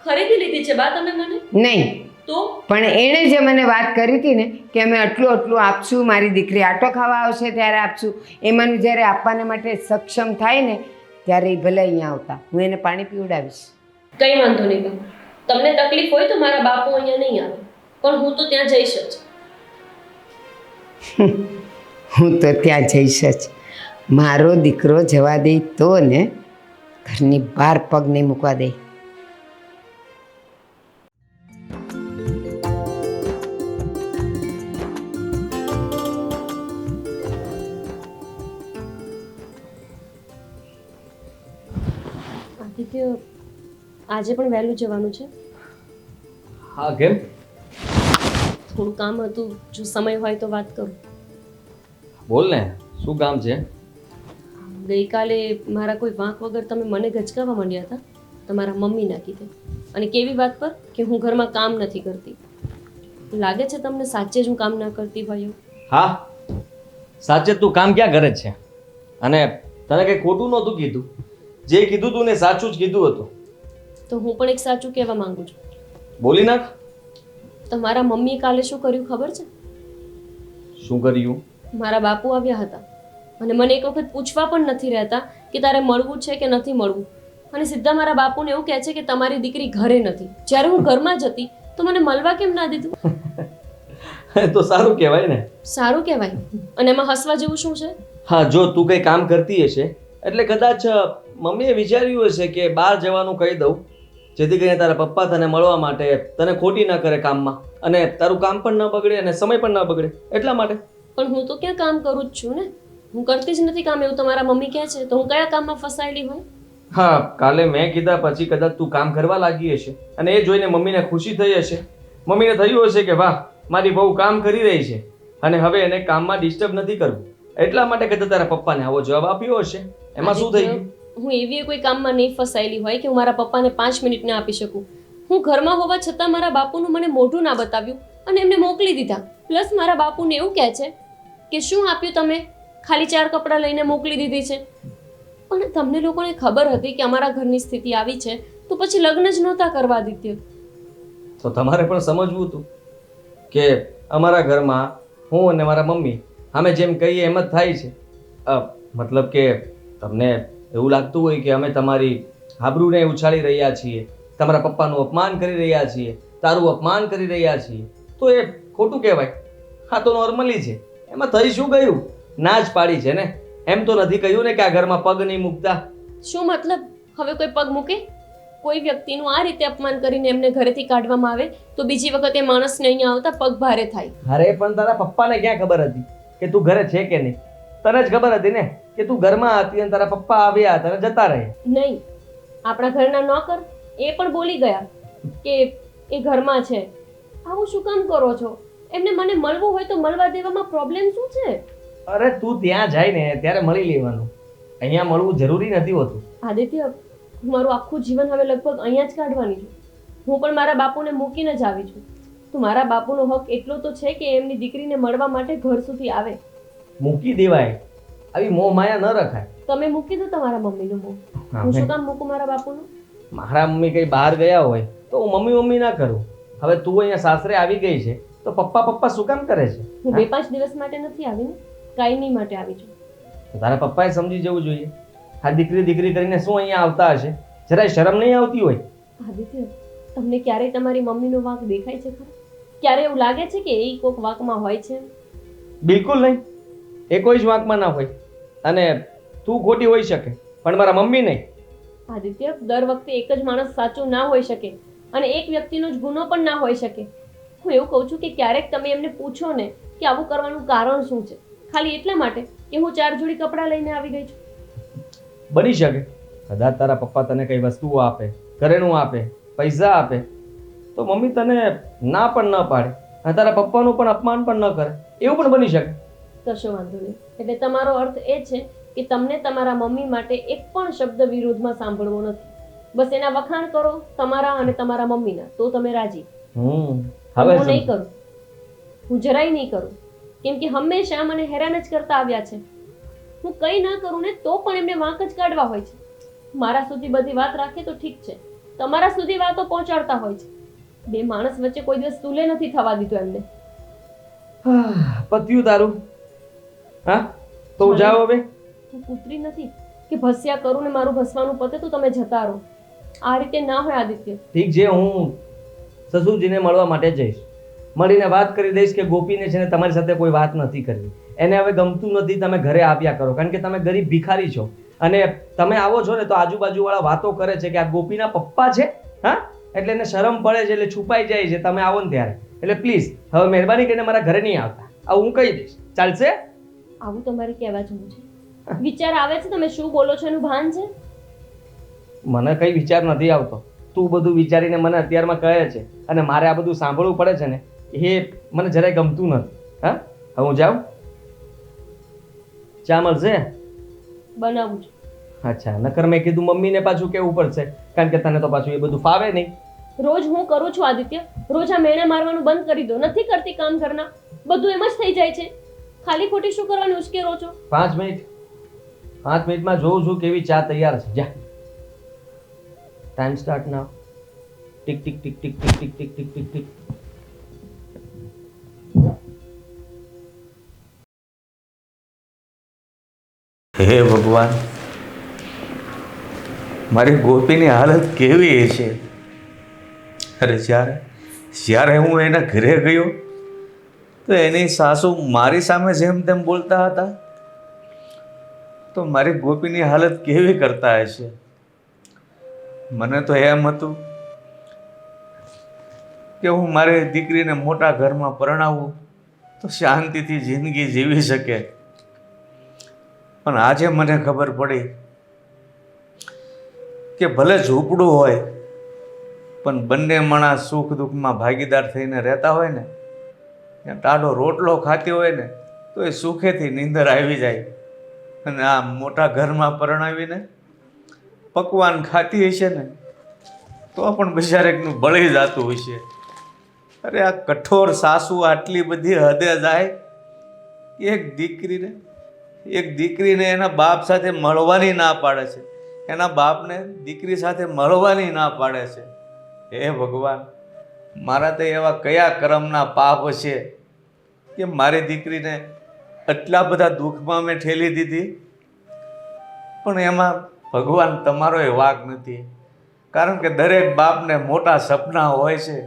ખરીદી લીધી છે બા તમે મને? નહીં, તો પણ એણે જે મને વાત કરી હતી ને કે અમે આટલું આટલું આપશું, મારી દીકરી આટો ખાવા આવશે ત્યારે આપશું, એમાંનું જ્યારે આપવાને માટે સક્ષમ થાય ને ત્યારે એ ભલે અહીંયા આવતા, હું એને પાણી પીવડાવીશ. કંઈ વાંધો નહીં બા, તમને તકલીફ હોય તો મારા બાપુ અહીંયા નહીં આવે, પણ હું તો ત્યાં જઈશ જ. હું તો ત્યાં જઈશ જ. મારો દીકરો જવા દે તો ને, ઘરની બહાર પગ નહીં મૂકવા દે. આદિત્ય, આજે પણ વહેલું જવાનું છે? હા, કેમ? થોડું કામ હતું, જો સમય હોય તો વાત કરું. બોલ ને, શું કામ છે? ગઈકાલે મારા કોઈ વાંક વગર તમે મને ગચકાવવા માંડ્યા હતા તમારા મમ્મીના કીધે. અને કેવી વાત પર કે હું ઘરમાં કામ નથી કરતી. લાગે છે તમને સાચે જ હું કામ ના કરતી હોય એવું? હા, સાચે તું કામ ક્યાં કરે છે? અને તને કંઈ ખોટું નહોતું કીધું, જે કીધું તું ને સાચું જ કીધું હતું. તો હું પણ એક સાચું કહેવા માંગુ છું. બોલી નાખ. તમારા મમ્મીએ કાલે શું કર્યું ખબર છે? શું કર્યું? મારા બાપુ આવ્યા હતા અને મને એક વખત પૂછવા પણ નથી રહેતા કે તારે મળવું છે કે નથી મળવું, અને સીધા મારા બાપુને એવું કહે છે કે તમારી દીકરી ઘરે નથી. જ્યારે હું ઘરમાં જ હતી તો મને મળવા કેમ ના દીધું? તો સારું કહેવાય ને. સારું કહેવાય. અને એમાં હસવા જેવું શું છે? હા, જો તું કંઈ કામ કરતી હશે એટલે કદાચ મમ્મીએ વિચાર્યું હશે કે બહાર જવાનું કહી દઉં, જેથી કરીને તારા પપ્પા તને મળવા માટે તને ખોટી ન કરે કામમાં, અને તારું કામ પણ ન બગડે અને સમય પણ ન બગડે, એટલા માટે. પણ હું તો ક્યાં કામ કરું જ છું ને, હું કરતી જ નથી કામ. એવું તમારા મમ્મી કહે છે તો હું કયા કામમાં ફસાયેલી હોય? હા, કાલે મેં કીધા પછી કદાચ તું કામ કરવા લાગી હશે અને એ જોઈને મમ્મીને ખુશી થઈ હશે. મમ્મીને થયું હશે કે વાહ, મારી બહુ કામ કરી રહી છે અને હવે એને કામમાં ડિસ્ટર્બ નથી કરવું, એટલા માટે કદાચ તારા પપ્પાને આવો જવાબ આપ્યો હશે. એમાં શું થઈ ગયું? હું એવી કોઈ કામમાં નહીં ફસાયેલી હોય કે હું મારા પપ્પાને 5 મિનિટ ના આપી શકું. હું ઘરમાં હોવા છતાં મારા બાપુનું મને મોઢું ના બતાવ્યું અને એમને મોકલી દીધા. પ્લસ મારા બાપુને એવું કહે છે કે શું આપ્યું તમે, ખાલી 4 કપડાં લઈને મોકલી દીધી છે. પણ તમને લોકોને ખબર હતી કે અમારા ઘરની સ્થિતિ આવી છે તો પછી લગ્ન જ નહોતા કરવા દીધા. તો તમારે પણ સમજવું હતું કે અમારા ઘરમાં હું અને મારા મમ્મી અમે જેમ કહીએ એમ જ થાય છે. મતલબ કે તમને એવું લાગતું હોય કે અમે તમારી આબરૂને ઉછાળી રહ્યા છીએ, તમારા પપ્પાનું અપમાન કરી રહ્યા છીએ, તારું અપમાન કરી રહ્યા છીએ, તો એ ખોટું કહેવાય. હા, તો નોર્મલી છે, એમાં થઈ શું ગયું? ના જ પાડી છે ને, એમ તો નથી કહ્યું ને કે આ ઘરમાં પગ નહીં મૂકતા. શું મતલબ? હવે કોઈ પગ મૂકે? કોઈ વ્યક્તિનું આ રીતે અપમાન કરીને એમને ઘરેથી કાઢવામાં આવે તો બીજી વખત એ માણસને અહીંયા આવતા પગ ભારે થાય. અરે પણ તારા પપ્પાને ક્યાં ખબર હતી કે તું ઘરે છે કે નહીં? તને જ ખબર હતી ને કે તું ઘરમાં હતી અને તારા પપ્પા આવ્યા તને જતા રહે. નહીં, આપણા ઘરના નોકર એ પણ બોલી ગયા કે એ ઘરમાં છે. આવું શું કામ કરો છો? એમને મને મળવું હોય તો મળવા દેવામાં પ્રોબ્લેમ શું છે? અરે તું ત્યાં જાય ને ત્યારે મળી લેવાનું, અહીંયા મળવું જરૂરી નથી હોતું. આદિત્ય, હું મારું આખું જીવન હવે લગભગ અહીંયા જ કાઢવાની છું. હું પણ મારા બાપુને મૂકીને જ આવી છું. તો મારા બાપુનો હક એટલો તો છે કે એમની દીકરીને મળવા માટે ઘર સુધી આવે. મૂકી દેવાય, આવી મોહ માયા ન રખાય. તમે મૂકી દો તમારા મમ્મીનું મોં. હું શું કામ મૂકું મારા બાપુનું? મારા મમ્મી કઈ બહાર ગયા હોય તો હું મમ્મી ના કરું. હવે તું અહીંયા સાસરે આવી ગઈ છે તો પપ્પા શું કામ કરે છે? હું 2-5 દિવસ માટે નથી આવી ને, કાયમી માટે આવી છું. તો તારા પપ્પાએ સમજી જવું જોઈએ. આ દીકરી કરીને શું અહીંયા આવતા હશે? જરાય શરમ નહીં આવતી હોય? આદિત્ય, તમને ક્યારેય તમારી મમ્મીનો વાંક દેખાય છે ખરા? ક્યારે એવું લાગે છે કે એ કોઈક વાંકમાં હોય છે? બિલકુલ નહીં. એ કોઈ જ વાંકમાં ના હોય. અને તું ખોટી હોઈ શકે પણ મારા મમ્મી નહીં. આદિત્ય, દર વખતે એક જ માણસ સાચું ના હોઈ શકે અને એક વ્યક્તિનો જ ગુનો પણ ના હોઈ શકે. હું એવું કહું છું કે ક્યારેક તમે એમને પૂછો ને કે આવું કરવાનું કારણ શું છે, ખાલી એટલા માટે કે હું 4 જોડી કપડાં લઈને આવી ગઈ છું. બની શકે કદાચ તારા પપ્પા તને કઈ વસ્તુઓ આપે, ઘરેણું આપે, પૈસા આપે તો મમ્મી તને ના પણ ન પાડે અને તારા પપ્પાનું પણ અપમાન પણ ન કરે. એવું પણ બની શકે. કશો વાંધો નહીં. એટલે તમારો અર્થ એ છે કે તમને તમારા મમ્મી માટે એક પણ શબ્દ વિરોધમાં સાંભળવો નથી. બસ એના વખાણ કરો તમારા અને તમારા મમ્મીના, તો તમે રાજી. હવે હું નહીં કરું, હું જરાય નહીં કરું, કેમ કે હંમેશા મને હેરાન જ કરતા આવ્યા છે. હું કંઈ ના કરું ને તો પણ એમને વાંક જ કાઢવા હોય છે. મારા સુધી બધી વાત રાખે તો ઠીક છે, તમારા સુધી વાતો પહોંચાડતા હોય છે. બે માણસ વચ્ચે કોઈ દિવસ સુલે નથી થવા દીધો એમને. પત્યું તારું? હા તો જાઓ હવે. હું પુત્રી નથી કે ભસ્યા કરું ને મારું ભસવાનું પતે તો તમે જતા રહો. આ રીતે ના હોય આદિત્ય. ઠીક છે, હું સસુરજીને મળવા માટે જઈશ. મળીને વાત કરી દઈશ કે ગોપીને છે ને તમારી સાથે કોઈ વાત નથી કરવી. એને હવે ગમતું નથી, તમે ઘરે આવ્યા કરો, કારણ કે તમે ગરીબ ભિખારી છો અને તમે આવો છો ને તો આજુબાજુવાળા વાતો કરે છે કે આ ગોપીના પપ્પા છે. હા, એટલે એને શરમ પડે છે એટલે છુપાઈ જાય છે તમે આવો ને ત્યારે. એટલે પ્લીઝ હવે મહેરબાની કરીને મારા ઘરે નહીં આવતા. આવું હું કહી દઈશ, ચાલશે? આવું તમારે કહેવા જેવું છે? વિચાર આવે છે તમે શું બોલો છો એનું ભાન છે? મને કઈ વિચાર નથી આવતો. તું બધું વિચારીને મને અત્યારમાં કહે છે અને મારે આ બધું સાંભળવું પડે છે ને, એ મને જરાય ગમતું નથી. હા, હવે હું જાઉં? ચા મળશે? બનાવું છું. અચ્છા, નકર મેં કીધું મમ્મીને પાછું કેવું પડશે, કારણ કે તને તો પાછું એ બધું ફાવે નહીં. રોજ હું કરું છું આદિત્ય, રોજ આ મેણા મારવાનું બંધ કરી દો. નથી કરતી કામ ઘરના, બધું એમ જ થઈ જાય છે. ખાલી ખોટી શું કરવાની ઉશ્કેરો છો? 5 મિનિટ, 5 મિનિટમાં જોઉં છું કેવી ચા તૈયાર છે. જા, time start now. Tick tick tick tick tick tick tick tick tick tick. હે ભગવાન, મારી ગોપીની હાલત કેવી છે? અરે જ્યારે હું એના ઘરે ગયો તો એની સાસુ મારી સામે જેમ તેમ બોલતા હતા, તો મારી ગોપીની હાલત કેવી કરતા હશે? મને તો એમ હતું કે હું મારી દીકરીને મોટા ઘરમાં પરણાવું તો શાંતિથી જિંદગી જીવી શકે, પણ આજે મને ખબર પડી કે ભલે ઝૂંપડું હોય પણ બંને માણસ સુખ દુઃખમાં ભાગીદાર થઈને રહેતા હોય ને, ત્યાં ટાઢો રોટલો ખાતી હોય ને તો એ સુખેથી નીંદર આવી જાય, અને આ મોટા ઘરમાં પરણાવીને પકવાન ખાતી હશે ને તો પણ બિચારેકનું બળી જતું હશે. અરે આ કઠોર સાસુ આટલી બધી હદે જાય. એક દીકરીને એના બાપ સાથે મળવાની ના પાડે છે, એના બાપને દીકરી સાથે મળવાની ના પાડે છે. હે ભગવાન, મારા તો એવા કયા કર્મના પાપ છે કે મારી દીકરીને આટલા બધા દુઃખમાં મેં ઠેલી દીધી, પણ એમાં ભગવાન તમારો એ વાંક નથી. કારણ કે દરેક બાપને મોટા સપના હોય છે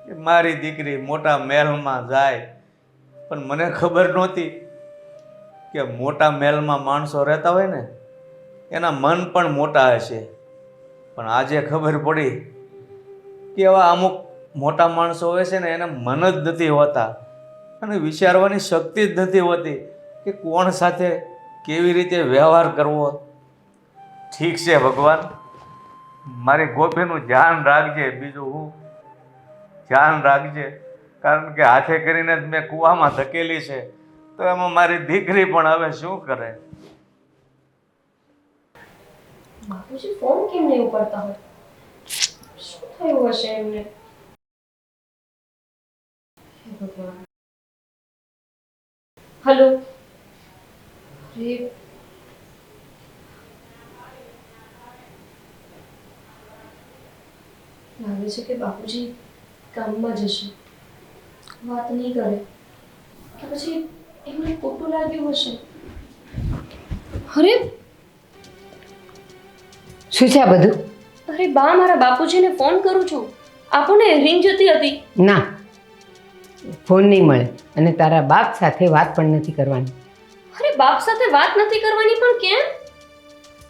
કે મારી દીકરી મોટા મહેલમાં જાય, પણ મને ખબર નહોતી કે મોટા મહેલમાં માણસો રહેતા હોય ને એના મન પણ મોટા હશે. પણ આજે ખબર પડી કે એવા અમુક મોટા માણસો હોય છે ને એને મન જ નથી હોતા અને વિચારવાની શક્તિ જ નથી હોતી કે કોણ સાથે કેવી રીતે વ્યવહાર કરવો. ઠીક છે ભગવાન, મારી ગોપીનું ધ્યાન રાખજે, બીજું હું ધ્યાન રાખજે, કારણ કે હાથે કરીને જ મેં કૂવામાં ધકેલી છે, તો એમાં મારી દીકરી પણ હવે શું કરે? બાપુજી ફોન કેમ નહીં ઉપાડતા હોય? શું થયું હશે એમને? હે ભગવાન. હલો. અરે લાગે છે કે બાપુજી કામમાં જશે, વાત નહીં કરે કે પછી એમને ખોટું લાગ્યું હશે. અરે શું છે આ બધું? અરે બા, મારા બાપુજીને ફોન કરું છું, આપો ને, રિંગ જતી હતી. ના, ફોન નહીં મળે અને તારા બાપ સાથે વાત પણ નથી કરવાની. અરે બાપ સાથે વાત નથી કરવાની, પણ કેમ?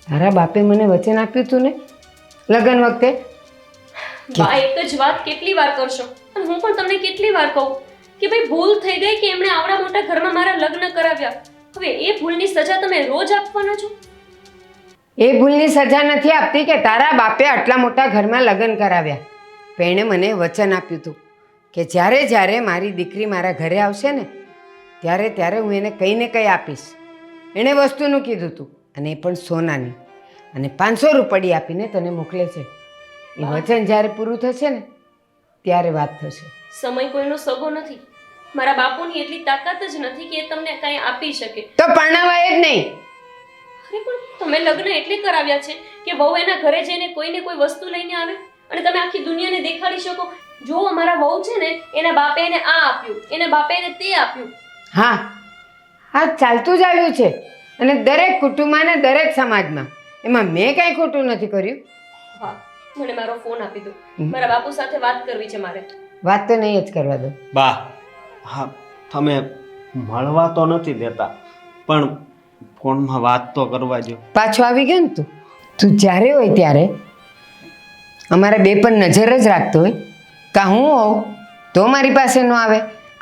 તારા બાપે મને વચન આપ્યું હતું ને લગ્ન વખતે. બા, એક જ વાત કેટલી વાર કરશો? અને હું પણ તમને કેટલી વાર કહું કે ભાઈ ભૂલ થઈ ગઈ કે એમણે આવડા મોટા ઘરમાં મારા લગ્ન કરાવ્યા. હવે એ ભૂલની સજા તમે રોજ આપવાના છો? એ ભૂલની સજા નથી આપતી કે તારા બાપે આટલા મોટા ઘરમાં લગ્ન કરાવ્યા. પણ એણે મને વચન આપ્યું હતું કે જ્યારે જ્યારે મારી દીકરી મારા ઘરે આવશે ને ત્યારે ત્યારે હું એને કંઈ ને કંઈ આપીશ. એણે વસ્તુનું કીધું હતું અને એ પણ સોનાની, અને 500 રૂપિયા આપીને તને મોકલે છે. એ વચન જ્યારે પૂરું થશે ને ત્યારે વાત થશે. સમય કોઈનો સગો નથી. મારા બાપુની એટલી તાકાત જ નથી કે એ તમને કંઈ આપી શકે. તો પરણાવાય જ નહીં. અરે પણ તમે લગ્ન એટલે કરાવ્યા છે કે વહુ એના ઘરે જઈને કોઈને કોઈ વસ્તુ લઈને આવે અને તમે આખી દુનિયાને દેખાડી શકો, જો અમારા વહુ છે ને એના બાપે એને આ આપ્યું, એના બાપે એને તે આપ્યું. હા, હા, ચાલતું જ આવ્યું છે અને દરેક કુટુંબમાં ને દરેક સમાજમાં. એમાં મેં કાંઈ ખોટું નથી કર્યું. હા, મને મારો ફોન આપી દો, મારા બાપુ સાથે વાત કરવી છે મારે. વાત તો નહીં જ કરવા દો. બા, હા, તમે મળવા તો નથી દેતા પણ ફોનમાં વાત તો કરવા જો. પાછો આવી ગયો ને તું જ્યારે હોય ત્યારે અમારા બે પર નજર જ રાખતો હોય. કાં હું હોઉં તો મારી પાસે ન આવે,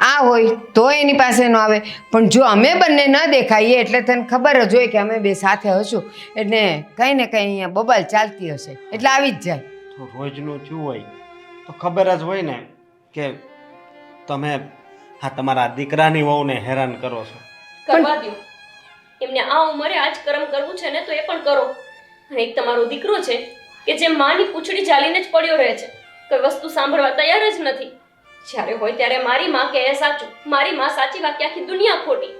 આ હોય તો એની પાસે ન આવે, પણ જો અમે બંને ન દેખાઈએ એટલે તને ખબર જ હોય કે અમે બે સાથે હશું એટલે કંઈ ને કંઈ અહીંયા બબાલ ચાલતી હશે એટલે આવી જ જાય. તો રોજનું થયું હોય તો ખબર જ હોય ને કે તમે હા તમારા દીકરાની વહુને હેરાન કરો છો. કરવા દો એમને. આ ઉંમરે આજ કર્મ કરવું છે ને તો એ પણ કરો. અને એક તમારો દીકરો છે કે જે માની પૂંછડી ચાલીને જ પડ્યો રહે છે, કોઈ વસ્તુ સાંભળવા તૈયાર જ નથી. જ્યારે હોય ત્યારે મારી માં કહે સાચું, મારી માં સાચી વાત કે આખી દુનિયા ખોટી.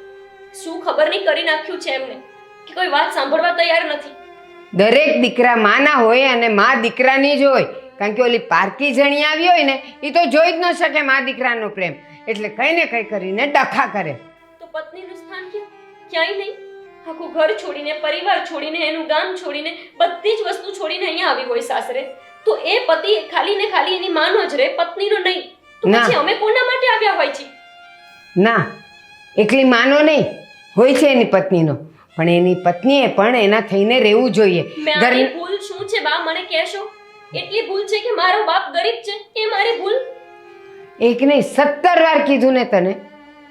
શું ખબર નહીં કરી નાખ્યું છે એમને કે કોઈ વાત સાંભળવા તૈયાર નથી. દરેક દીકરા માના હોય અને મા દીકરાની જ હોય, કારણ કે ઓલી પારકી જણી આવી હોય ને એ તો જોઈ જ ન શકે મા દીકરાનો પ્રેમ, એટલે કંઈ ને કંઈ કરીને ડખા કરે. તો પત્નીનું સ્થાન ક્યાંય નહીં. આખું ઘર છોડીને, પરિવાર છોડીને, એનું ગામ છોડીને, બધી જ વસ્તુ છોડીને અહીંયા આવી હોય સાસરે, તો એ પતિ ખાલી ને ખાલી એની માનો જ રહે, પત્નીનો નહીં. તો પછી અમે કોના માટે આવ્યા હોય છે? ના, એકલી માનો નહીં, હોય છે એની પત્નીનો, પણ એની પત્નીએ પણ એના થઈને રહેવું જોઈએ. મારી ભૂલ શું છે બા, મને કહેશો? એટલી ભૂલ છે કે મારો બાપ ગરીબ છે, એ મારી ભૂલ? એક નહીં 17 વાર કીધું ને તને,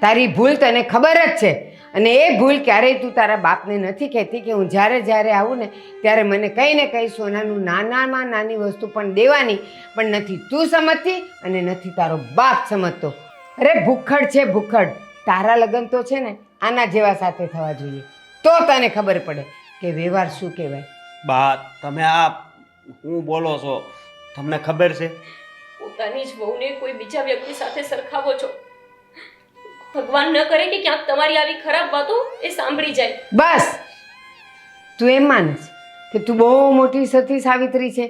તારી ભૂલ તને ખબર જ છે. અને એ ભૂલ ક્યારેય તું તારા બાપને નથી કહેતી કે હું જ્યારે જ્યારે આવું ને ત્યારે મને કંઈ ને કંઈ સોનાનું નાનામાં નાની વસ્તુ પણ દેવાની, પણ નથી તું સમજતી અને નથી તારો બાપ સમજતો. અરે ભૂખડ છે ભૂખડ. તારા લગ્ન તો છે ને આના જેવા સાથે થવા જોઈએ, તો તને ખબર પડે કે વ્યવહાર શું કહેવાય. બા, તમે આ હું બોલો છો તમને ખબર છે? પોતાની જ વહુને કોઈ બીજા વ્યક્તિ સાથે સરખાવો છો. ભગવાન ન કરે કે ક્યાંક તમારી આવી ખરાબ વાતો એ સાંભળી જાય. બસ તું એમ માને છે કે તું બહુ મોટી સતી સાવિત્રી છે,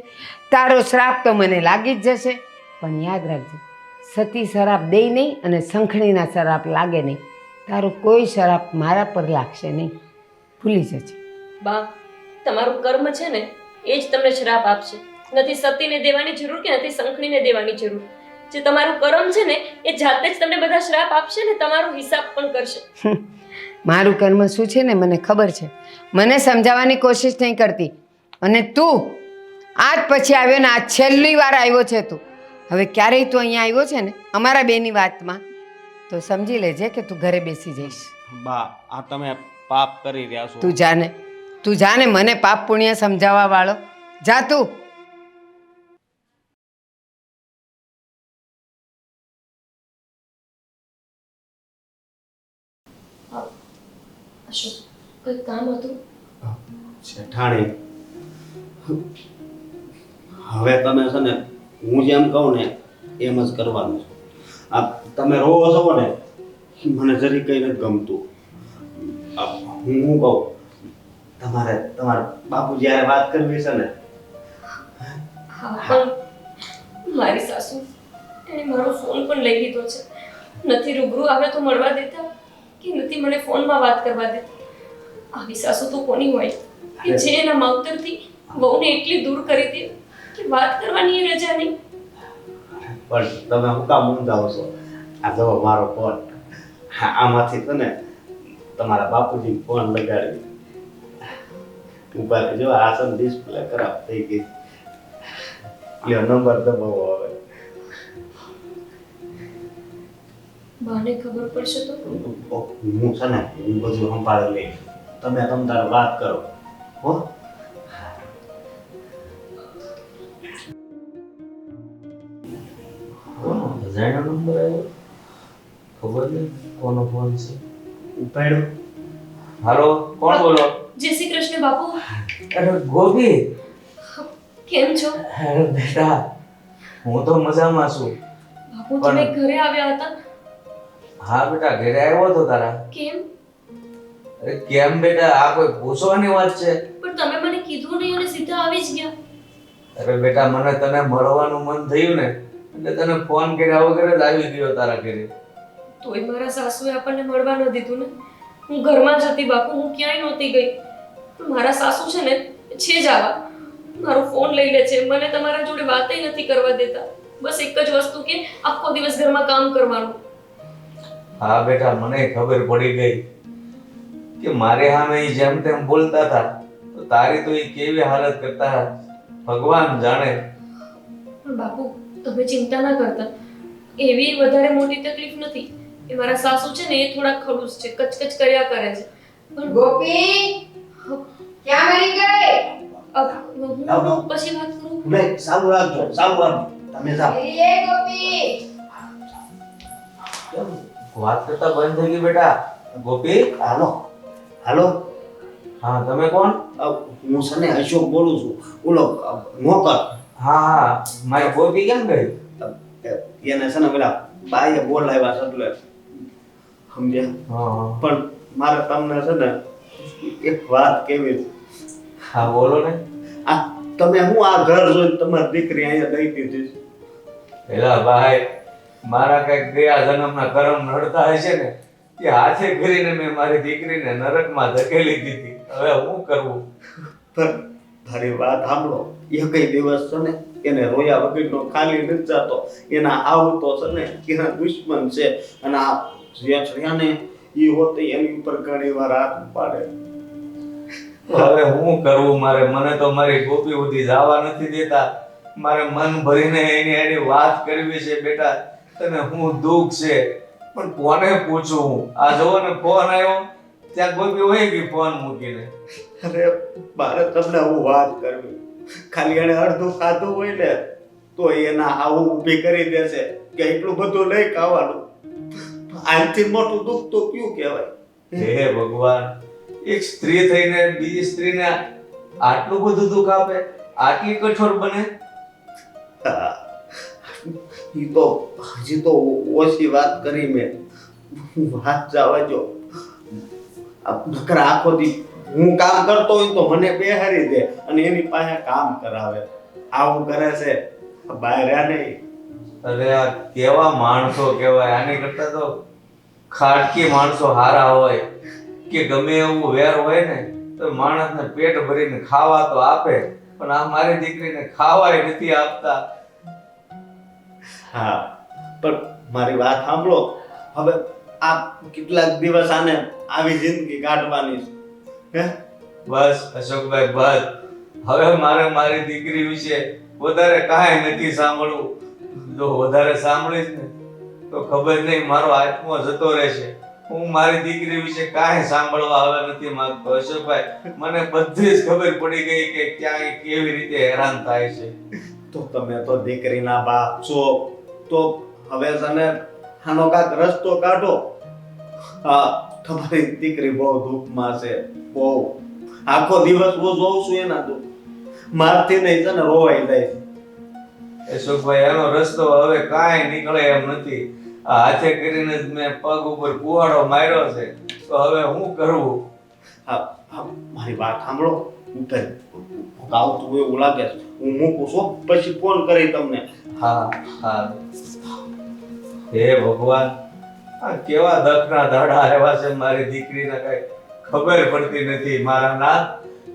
તારો શ્રાપ તો મને લાગી જ જશે. પણ યાદ રાખજે, સતી શ્રાપ દે નહીં અને શંખણીના શ્રાપ લાગે નહીં. તારો કોઈ શ્રાપ મારા પર લાગશે નહીં, ભૂલી જજે. બા, તમારું કર્મ છે ને એ જ તમને શ્રાપ આપશે. નથી સતીને દેવાની જરૂર કે નથી શંખણીને દેવાની જરૂર. જે તમારું કર્મ છે ને એ જાતે જ તમને બધા શ્રાપ આપશે ને તમારો હિસાબ પણ કરશે. મારું કર્મ શું છે ને મને ખબર છે, મને સમજાવવાની કોશિશ નહીં કરતી. અને તું આજ પછી આવ્યો ને, આ છેલ્લી વાર આવ્યો છે તું. હવે ક્યારેય તું અહીંયા આવ્યો છે ને અમારા બેની વાતમાં, તો સમજી લેજે કે તું ઘરે બેસી જઈશ. બા, આ તમે પાપ કરી રહ્યા છો. તું જાને મને પાપ પુણ્ય સમજાવવા વાળો. જા તું. અશોક, કોઈ કામ હતું? શેઠાણી, હવે તમે છે ને હું જેમ કહું ને એમ જ કરવાનું છે. આ તમે રોવો છો ને મને જરી કંઈ નથી ગમતું. હું કહું તમારા બાપુ જ્યારે વાત કરવી છે ને હા પણ મારી સાસુ એણે મારો ફોન પણ લઈ લીધો છે. નથી રૂબરૂ આવે તો મળવા દેતા કે નથી મને ફોનમાં વાત કરવા દેતા. આવી સાસુ તો કોની હોય કે જે એના માવતરથી વહુને એટલી દૂર કરી દે કે વાત કરવાની એ રજા નહીં. પણ તમે હું કામ મૂંઝાવો છો? આ જો મારો ફોન આમાંથી છે ને તમારા બાપુજી ફોન લગાડી ઉપર જો આ સન ડિસ્પ્લે ખરાબ થઈ ગઈ. લ્યો નંબર દબાવો હવે. બાને ખબર પડશે તો હું છે ને હું બધું સંભાળી લઈશ. તમે તારે વાત કરો હો. અજાણ્યો નંબર આવ્યો, ખબર નહીં કોનો ફોન છે. ઉપાડો. હાલો, કોણ બોલો? જય શ્રી કૃષ્ણ બાપુ. અરે ગોપી, કેમ છો અરે બેટા, હું તો મજામાં છું. બાપુ? તમે ઘરે આવ્યા હતા? હા બેટા, ઘરે આવ્યો હતો તારા. કેમ? અરે કેમ બેટા, આ કોઈ પૂછવાની વાત છે? પણ તમે મને કીધું નહીં અને સીધા આવી જ ગયા. અરે બેટા, મને તને મળવાનું મન થયું ને એટલે તને ફોન કર્યા વગર જ આવી ગયો તારા ઘરે. તોય મારા સાસુએ આપણને મળવા ન દીધું ને. હું ઘરમાં જ હતી બાપુ, હું ક્યાંય નહોતી ગઈ. પણ મારા સાસુ છે ને છે જ આવા. મારો ફોન લઈ લે છે, મને તમારા જોડે વાતય નથી કરવા દેતા. બસ એક જ વસ્તુ કે આખો દિવસ ઘરમાં કામ કરવાનું. હા બેટા, મને ખબર પડી ગઈ કે મારે સામે ઈ જેમ તેમ બોલતા હતા તો તારી તો ઈ કેવી હાલત કરતા ભગવાન જાણે. પણ બાપુ તમે ચિંતા ના કરતા, એવી વધારે મોટી તકલીફ નથી. એ મારા સાસુ છે ને એ થોડા ખડૂસ છે, કચકચ કર્યા કરે છે. પણ ગોપી ક્યાં મરી ગઈ? હું પછી વાત કરું. ભાઈ સારું રાખજો, સારું રાખજો. તમે જાઓ. એ ગોપી વાત કરતા બંધ થઈ ગઈ બેટા. ગોપી, હાલો હાલો. હા તમે કોણ? હું સને અશોક બોલું છું. બોલો નોકર. હા હા, મારી ગોપી કેમ ગઈ? એને છે ને પેલા બાઈએ બોલાવ્યા છે એટલે સમજ્યા. હા પણ મારે તમને છે ને એક વાત કેવી છે. હા બોલો ને. આ તમે હું આ ઘર જોઈને તમારી દીકરી અહીંયા દઈ દીધી છે. પેલા ભાઈ, મારા કઈક ગયા જન્મના કર્મ નડતા હશે ને કે હાથે કરીને મેં મારી દીકરીને નરકમાં ધકેલી દીધી. હવે હું કરવું? પણ તારી વાત સાંભળો. એ કઈ દિવસ છે ને એને રોયા વગરનો ખાલી નથી જતો. એના આવું તો છે ને એના દુશ્મન છે અને આ જે છે ને એ હોતે એની ઉપર ઘણી વાર હાથ પાડે. હવે હું કરવું મારે? મને તો મારી ગોપી સુધી જવા નથી દેતા. મારે મન ભરીને એની વાત કરવી છે બેટા. તને હું દુઃખ છે પણ કોને પૂછું હું? આ જોવો ને ફોન આવ્યો ત્યાં ગોપી હોય ગઈ ફોન મૂકીને. અરે મારે તમને હું વાત કરવી. ખાલી એને અડધું ખાધું હોય ને તો એના આવું ઊભી કરી દેશે કે એટલું બધું નહીં ખાવાનું. આનાથી મોટું દુઃખ તો કયું કહેવાય? હે ભગવાન, એક સ્ત્રી થઈને બીજી સ્ત્રીને આટલું બધું દુઃખ આપે, આટલી કઠોર બને? ઈ તો હજી તો ઓછી વાત કરી મેં. વાત જવા જો. નકરા આખો દી હું કામ કરતો હોય તો મને બેહારી દે અને એની પાસે કામ કરાવે. આવું કરે છે બહાર નહીં. અરે આ કેવા માણસો કહેવાય! આની કરતા તો ખાટકી માણસો હારા હોય કે ગમે એવું વેર હોય ને તો માણસને પેટ ભરીને ખાવા તો આપે, પણ આ મારી દીકરીને ખાવાય નથી આપતા. હા પણ મારી વાત સાંભળો. હવે આ કેટલાક દિવસ આને આવી જિંદગી કાઢવાની છે. હે બસ અશોકભાઈ, બસ હવે મારે મારી દીકરી વિશે વધારે કાંઈ નથી સાંભળવું. જો વધારે સાંભળીશ ને તો ખબર નહીં મારો આત્મો જતો રહેશે. હું મારી દીકરી વિશે કાંઈ સાંભળવા હવે નથી માંગતો. અશોકભાઈ, મને બધી જ ખબર પડી ગઈ કે ક્યાંય કેવી રીતે હેરાન થાય છે. તો તમે તો દીકરીના બાપ છો તો હવે તને આનો કાંઈક રસ્તો કાઢો. હા, તમારી દીકરી બહુ દુઃખમાં છે, બહુ. આખો દિવસ હું જોઉં છું એના દુઃખ. મારથી નહીં છે ને રોવાઈ જાય. એ સુખભાઈ એનો રસ્તો હવે કાંઈ નીકળે એમ નથી. આ હાથે કરીને જ મેં પગ ઉપર કુવાડો માર્યો છે, તો હવે હું કરવું? મારી વાત સાંભળો. ઉતર આવતું હોય એવું લાગે છે. હું મૂકું છું, પછી ફોન કરી તમને. હા હા. હે ભગવાન, આ કેવા દખના દાડા આવ્યા છે મારી દીકરીને કઈ ખબર પડતી નથી. મારા નાથ,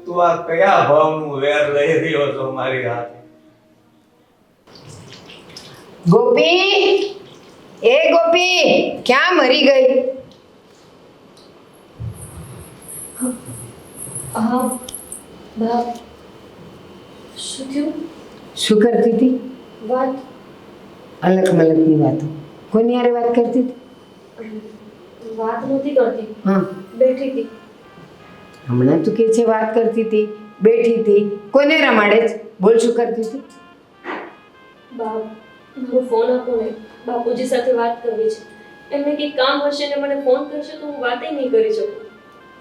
તું આ કયા ભાવનું વેર લઈ રહ્યો છો મારી હાથ? ગોપી, એ ગોપી, ક્યાં મરી ગઈ? હા બા, શું થયું? શું કરતી હતી? વાત અલગ મલકની વાતો. કોની હારે વાત કરતી હતી? વાત નહોતી કરતી, હા, બેઠી હતી. હમણાં તું કે છે વાત કરતી હતી, બેઠી હતી. કોને રમાડે છે? બોલ, શું કરતી હતી? બા, મારો ફોન આપો ને, બાપુજી સાથે વાત કરવી છે. એમને કંઈક કામ હશે ને મને ફોન કરશે તો હું વાતે નહીં કરી શકું.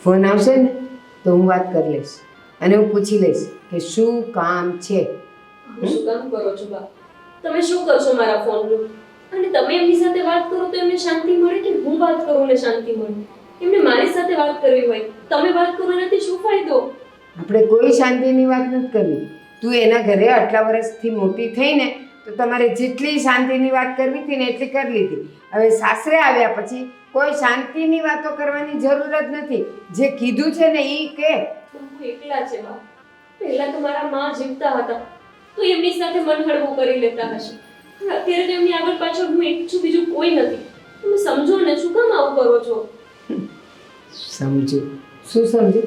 ફોન આવશે ને તો હું વાત કરી લઈશ અને હું પૂછી લઈશ કે શું કામ છે. તમે શું કામ કરો છો બા? તમે શું કરશો મારા ફોનનું? અને તમે એમની સાથે વાત કરો તો એમને શાંતિ મળે કે હું વાત કરું ને શાંતિ મળે? એમને મારી સાથે વાત કરવી હોય, તમે વાત કરો એનાથી શું ફાયદો? આપણે કોઈ શાંતિની વાત નથી કરવી. તું એના ઘરે આટલા વર્ષથી મોટી થઈ ને તો તમારે જેટલી શાંતિની વાત કરવી હતી ને એટલી કરી લીધી. હવે સાસરે આવ્યા પછી કોઈ શાંતિની વાતો કરવાની જરૂર જ નથી. જે કીધું છે ને એ કે. બાપુ એકલા છે બા. પહેલા તો મારા માં જીવતા હતા તો એમની સાથે મન હળવું કરી લેતા હશે. પણ અત્યારે તો એમની આગળ પાછળ હું એક છું, બીજું કોઈ નથી. તમે સમજો ને, શું કામ આવું કરો છો? સમજુ. શું સમજુ?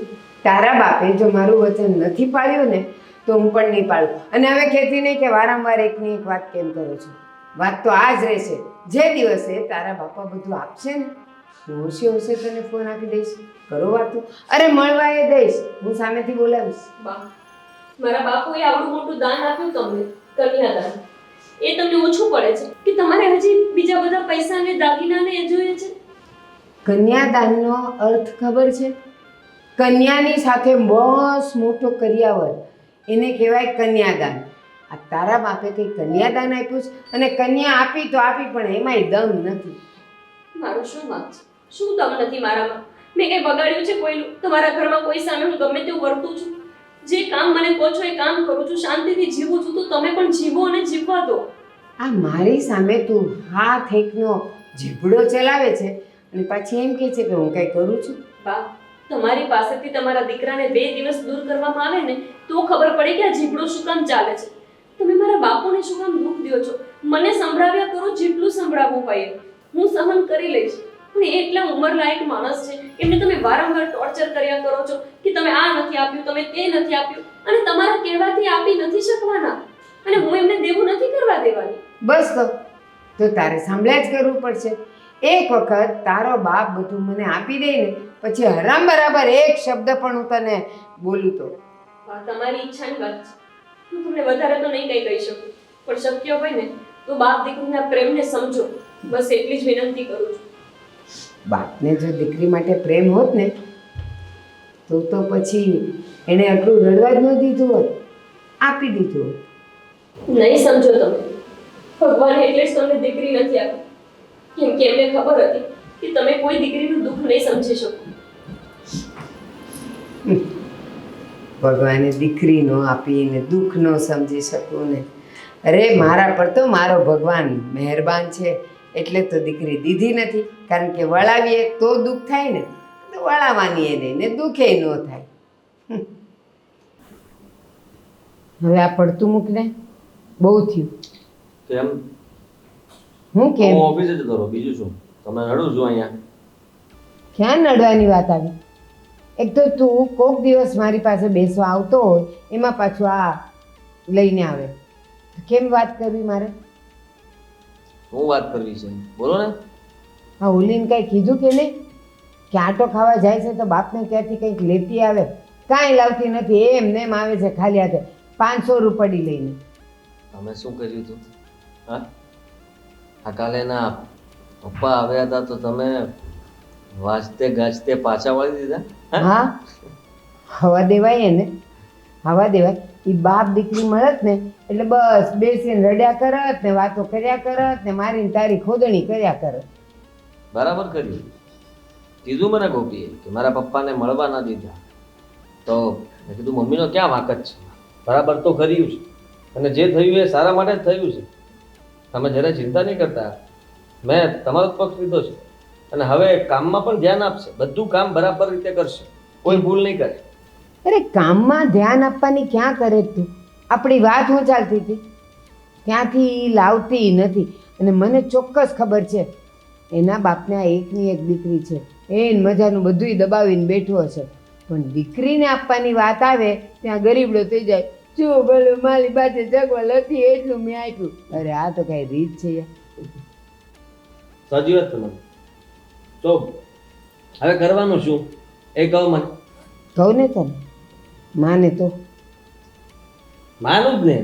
તારા બાપે જો મારું વચન નથી પાળ્યું ને તો હું પણ નહીં પાડું. અને હવે કહેતી નહીં કે વારંવાર એકની એક વાત કેમ કરો છો. વાત તો આ જ રહેશે. જે દિવસે તારા બાપા બધું આપશે ને હું હોશે હોશે તને ફોન આપી દઈશ. કરો વાતો. અરે મળવા એ દઈશ, હું સામેથી બોલાવીશ. બા, મારા બાપુએ આવડું મોટું દાન આપ્યું તમને, કન્યાદાન. એ તમને ઓછું પડે છે કે તમારે હજી બીજા બધા પૈસા ને દાગીના ને એ જોઈએ છે? કન્યાદાનનો અર્થ ખબર છે? કન્યાની સાથે બસ મોટો કરિયાવર, એને કહેવાય કન્યાદાન. આ તારા બાપે કંઈ કન્યાદાન આપ્યું છે અને કન્યા આપી તો આપી પણ એમાંય દમ નથી. મારું શું વાંક છે? શું દમ નથી મારામાં? મેં કઈ બગાડ્યું છે કોઈનું? તમારા ઘરમાં કોઈ સામે હું ગમે તેવું વર્તું છું? જે કામ મને કહો છો એ કામ કરું છું, શાંતિથી જીવું છું, તો તમે પણ જીવો અને જીવવા દો. આ મારી સામે તું હાથ એકનો જીભડો ચલાવે છે અને પાછી એમ કહે છે કે હું કંઈ કરું છું. બા, તમારી પાસેથી તમારા દીકરાને 2 દિવસ દૂર કરવામાં આવે ને તો ખબર પડે કે આ જીભડો શું કામ ચાલે છે. તમે મારા બાપુને શું કામ દુઃખ દો છો? મને સંભળાવ્યા કરો જેટલું સંભળાવવું હોય. હું સહન કરી લઈશ. પણ એ એટલા ઉંમરલાયક માણસ છે, એમને તમે વારંવાર ટોર્ચર કર્યા કરો છો કે તમે આ નથી આપ્યું, તમે તે નથી આપ્યું, અને તમારા કહેવાથી આપી નથી શકવાના. અને હું એમને દેવું નથી કરવા દેવાની. બસ તો તારે સાંભળ્યા જ કરવું પડશે. એક વખત તારો બાપ બધું મને આપી દે ને પછી હરામ બરાબર એક શબ્દ પણ હું તને બોલું તો. બા, તમારી ઈચ્છાની વાત છે. હું તમને વધારે તો નહીં કંઈ કહી શકું, પણ શક્ય હોય ને તો બાપ દીકરીના પ્રેમને સમજો. બસ એટલી જ વિનંતી કરું છું. બાપને જો દીકરી માટે પ્રેમ હોત ને તો પછી એણે આટલું રડવા જ ન દીધું હોત, આપી દીધું હોત. નહીં સમજો તમે. ભગવાને એટલે જ તમને દીકરી નથી આપી, કેમ કે એમને ખબર હતી કે તમે કોઈ દીકરીનું દુઃખ નહીં સમજી શકો. ભગવાને દીકરી નો આપી ને દુઃખ નો સમજી શકું ને. અરે મારા પર તો મારો ભગવાન મહેરબાન છે એટલે તો દીકરી દીધી નથી. કારણ કે વળાવીએ તો દુઃખ થાય ને, તો વળાવવાની એ નહીં ને દુઃખે ન થાય. હવે આ પડતું મૂકને, બહુ થયું. કેમ? હું કેમ? હું ઓફિસે જતો રહું, બીજું શું? તમે નડું છું અહીંયા. ક્યાં નડવાની વાત આવી? એક તો તું કોક દિવસ મારી પાસે બેસવા આવતો હોય એમાં પાછું આ લઈને આવે. કેમ વાત કરવી મારે? શું વાત કરવી છે બોલો ને. હા, ઓલીને કંઈ કીધું કે નહીં કે આટો ખાવા જાય છે તો બાપને ત્યાંથી કંઈક લેતી આવે? કાંઈ લાવતી નથી, એમને એમ આવે છે ખાલી હાથે 500 રૂપિયા લઈને. તમે શું કર્યું હતું? હા, આ કાલે એના પપ્પા આવ્યા હતા તો તમે વાજતે ગાજતે પાછા વાળી દીધા. હા, હવા દેવાય એને. આવા દેવાય. એ બાપ દીકરી મળત ને એટલે બસ બેસીને રડ્યા કરત ને વાતો કર્યા કરત ને મારીને તારી ખોદણી કર્યા કરત. બરાબર કર્યું. કીધું મને ગોપીએ કે મારા પપ્પાને મળવા ના દીધા, તો મેં કીધું મમ્મીનો ક્યાં વાંક જ છે, બરાબર તો કર્યું છે, અને જે થયું એ સારા માટે જ થયું છે. તમે જ્યારે ચિંતા નહીં કરતા, મેં તમારો જ પક્ષ લીધો છે, અને હવે કામમાં પણ ધ્યાન આપશે, બધું કામ બરાબર રીતે કરશે, કોઈ ભૂલ નહીં કરે. અરે કામમાં ધ્યાન આપવાની ક્યાં કરે જ તું? આપણી વાત હું ચાલતી હતી ત્યાંથી ઈ લાવતી નથી. અને મને ચોક્કસ ખબર છે એના બાપને આ એકની એક દીકરી છે, એને મજાનું બધુંય દબાવીને બેઠો હશે, પણ દીકરીને આપવાની વાત આવે ત્યાં ગરીબડો થઈ જાય. જો ભલે મારી પાસે જગવલ હતી એટલું મેં આપ્યું. અરે આ તો કઈ રીત છે યાર. સાચી વાત તમારી. તો હવે કરવાનું શું એ કહો મને. કહું ને તને, માને તો માનું જ ને.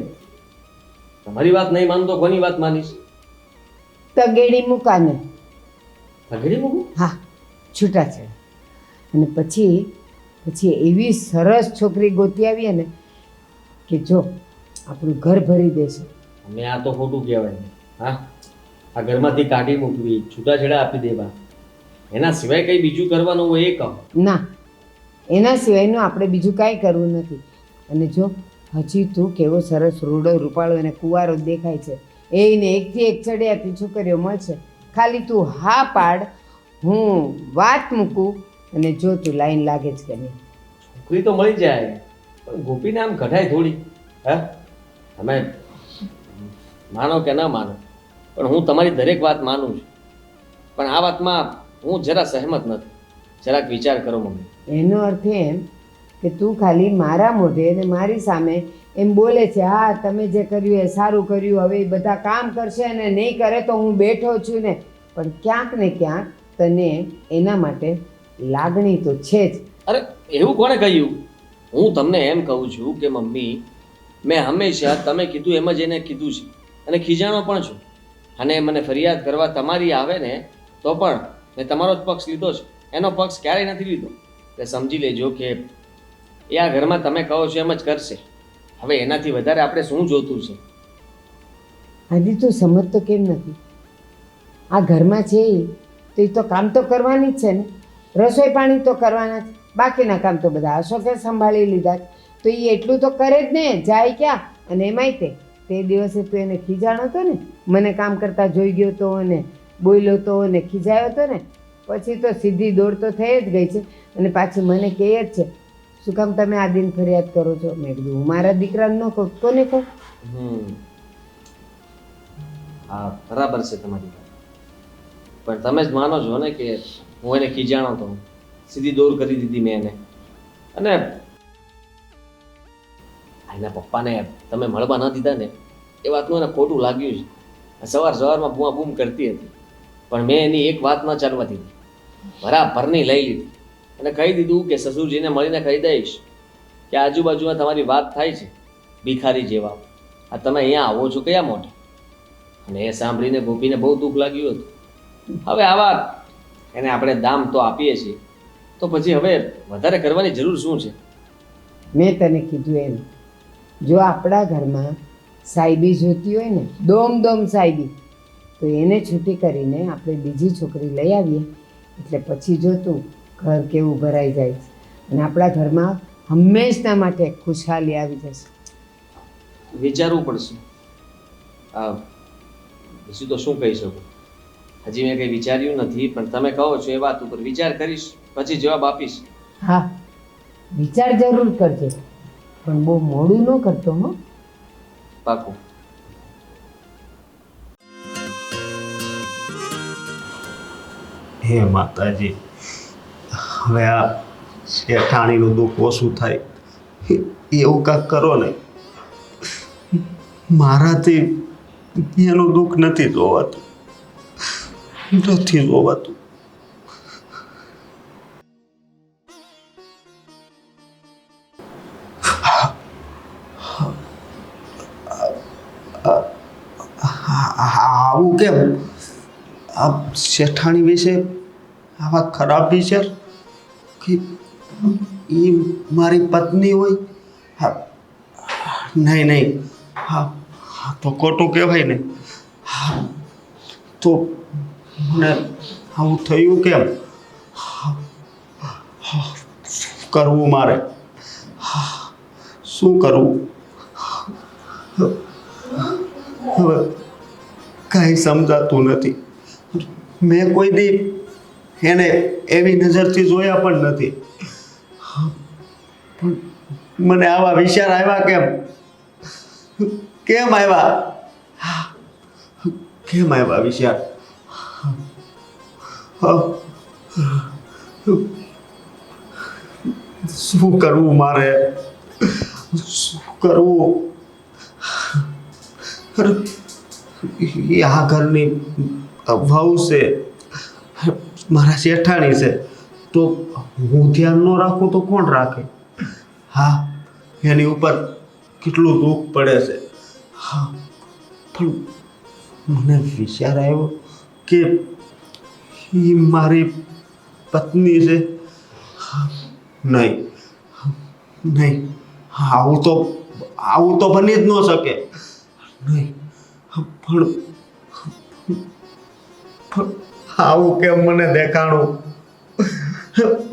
તમારી વાત નહીં માનું તો કોની વાત માનીશ? તગેડી મૂકાને. અઘડી મૂકું? હા, છૂટાછેડા. અને પછી એવી સરસ છોકરી ગોતી આવીએ ને કે જો આપણું ઘર ભરી દેશે. અમે આ તો ખોટું કહેવાય. હા, આ ઘરમાંથી કાઢી મૂકવી, છૂટાછેડા આપી દેવા, એના સિવાય કંઈ બીજું કરવાનું હોય એ કહો. ના, એના સિવાયનું આપણે બીજું કાંઈ કરવું નથી. અને જો હજી તું કેવો સરસ રૂડો રૂપાળો અને કુંવારો દેખાય છે, એને એકથી એક ચડિયાતી છોકરીઓ મળશે. ખાલી તું હા પાડ, હું વાત મૂકું, અને જો તું લાઈન લાગે જ કે નહીં. છોકરી તો મળી જાય, પણ ગોપીને આમ કઢાય થોડી. હા, તમે માનો કે ના માનો, પણ હું તમારી દરેક વાત માનું છું, પણ આ વાતમાં હું જરા સહેમત નથી. જરાક વિચાર કરો મમ્મી. એનો અર્થ એમ કે તું ખાલી મારા મોઢે અને મારી સામે એમ બોલે છે, હા તમે જે કર્યું એ સારું કર્યું, હવે એ બધા કામ કરશે અને નહીં કરે તો હું બેઠો છું ને. પણ ક્યાંક ને ક્યાંક તને એના માટે લાગણી તો છે જ. અરે એવું કોણે કહ્યું? હું તમને એમ કહું છું કે મમ્મી, મેં હંમેશા તમે કીધું એમ જ એને કીધું છે, અને ખીજાણો પણ છું. અને મને ફરિયાદ કરવા તમારી આવે ને તો પણ મેં તમારો જ પક્ષ લીધો છે, એનો પક્ષ ક્યારેય નથી લીધો. એટલે સમજી લેજો કે એ આ ઘરમાં તમે કહો છો એમ જ કરશે. હવે એનાથી વધારે આપણે શું જોતું છે? હજી તું સમજતો કેમ નથી? આ ઘરમાં છે તો એ તો કામ તો કરવાની જ છે ને, રસોઈ પાણી તો કરવાના જ, બાકીના કામ તો બધા અશોકે સંભાળી લીધા જ. તો એ એટલું તો કરે જ ને, જાય ક્યાં? અને એમાંય તે દિવસે તું એને ખીજાણો હતો ને, મને કામ કરતા જોઈ ગયો તો અને બોલ્યો તો અને ખીજાયો હતો ને, પછી તો સીધી દોડ તો થઈ જ ગઈ છે. અને પાછી મને કહે જ છે, શું કામ તમે આ દિન ફરિયાદ કરો છો? મેં કીધું હું મારા દીકરાને ન કહું, કોને કહું? હા, બરાબર છે તમારી વાત, પણ તમે જ માનો છો ને કે હું એને ખીજાણો તો, સીધી દોર કરી દીધી મેં એને. અને એના પપ્પાને તમે મળવા ન દીધા ને એ વાતનું એને ખોટું લાગ્યું છે. સવારમાં બૂમા બૂમ કરતી હતી, પણ મેં એની એક વાત ન ચાલવા દીધી, બરાબરની લઈ લીધી અને કહી દીધું કે સસુરજીને મળીને કહી દઈશ કે આજુબાજુમાં તમારી વાત થાય છે ભિખારી જેવા, આ તમે અહીંયા આવો છો કયા મોઢે? અને એ સાંભળીને ગોપીને બહુ દુઃખ લાગ્યું હતું. હવે આવા એને આપણે દામ તો આપીએ છીએ, તો પછી હવે વધારે કરવાની જરૂર શું છે? મેં તને કીધું એમ, જો આપણા ઘરમાં સાહેબી જોતી હોય ને, દોમ સાહેબી, તો એને છૂટી કરીને આપણે બીજી છોકરી લઈ આવીએ, એટલે પછી જો તું ઘર કેવું ભરાઈ જાય છે અને આપણા ઘરમાં હંમેશના માટે ખુશહાલી આવી જશે. વિચારવું પડશે. બીજું તો શું કહી શકું? હજી મેં કંઈ વિચાર્યું નથી, પણ તમે કહો છો એ વાત ઉપર વિચાર કરીશ, પછી જવાબ આપીશ. હા, વિચાર જરૂર કરજે, પણ બહુ મોડું ન કરતો હો. પાકું. હે માતાજી, હવે આ શેઠાણીનું દુઃખ ઓછું થાય એવું કાંઈક કરો ને. મારાથી એનું દુઃખ નથી જોવાતું. આવું કેમ? આ શેઠાણી વિશે આવા ખરાબ વિચાર કે એ મારી પત્ની હોય? હા, નહીં નહીં, હા હા તો ખોટું કહેવાય ને. હા તો મને આવું થયું કેમ? શું કરવું મારે? શું કરવું? હવે કાંઈ સમજાતું નથી. મેં કોઈ દી એને એવી નજરથી જોયા પણ નથી. પણ મને આવા વિચાર આવ્યા કેમ? કેમ આવ્યા? કેમ આવ્યા વિચાર? શું કરવું મારે? શું કરવું? આ ઘરની વહુ છે, મારા શેઠાણી છે, તો હું ધ્યાન ન રાખું તો કોણ રાખે? હા, એની ઉપર કેટલું દુઃખ પડે છે. હા, પણ મને વિચાર આવ્યો કે એ મારી પત્ની છે. નહીં નહીં, આવું તો બની જ ન શકે. નહીં, પણ આવું કેમ મને દેખાણું?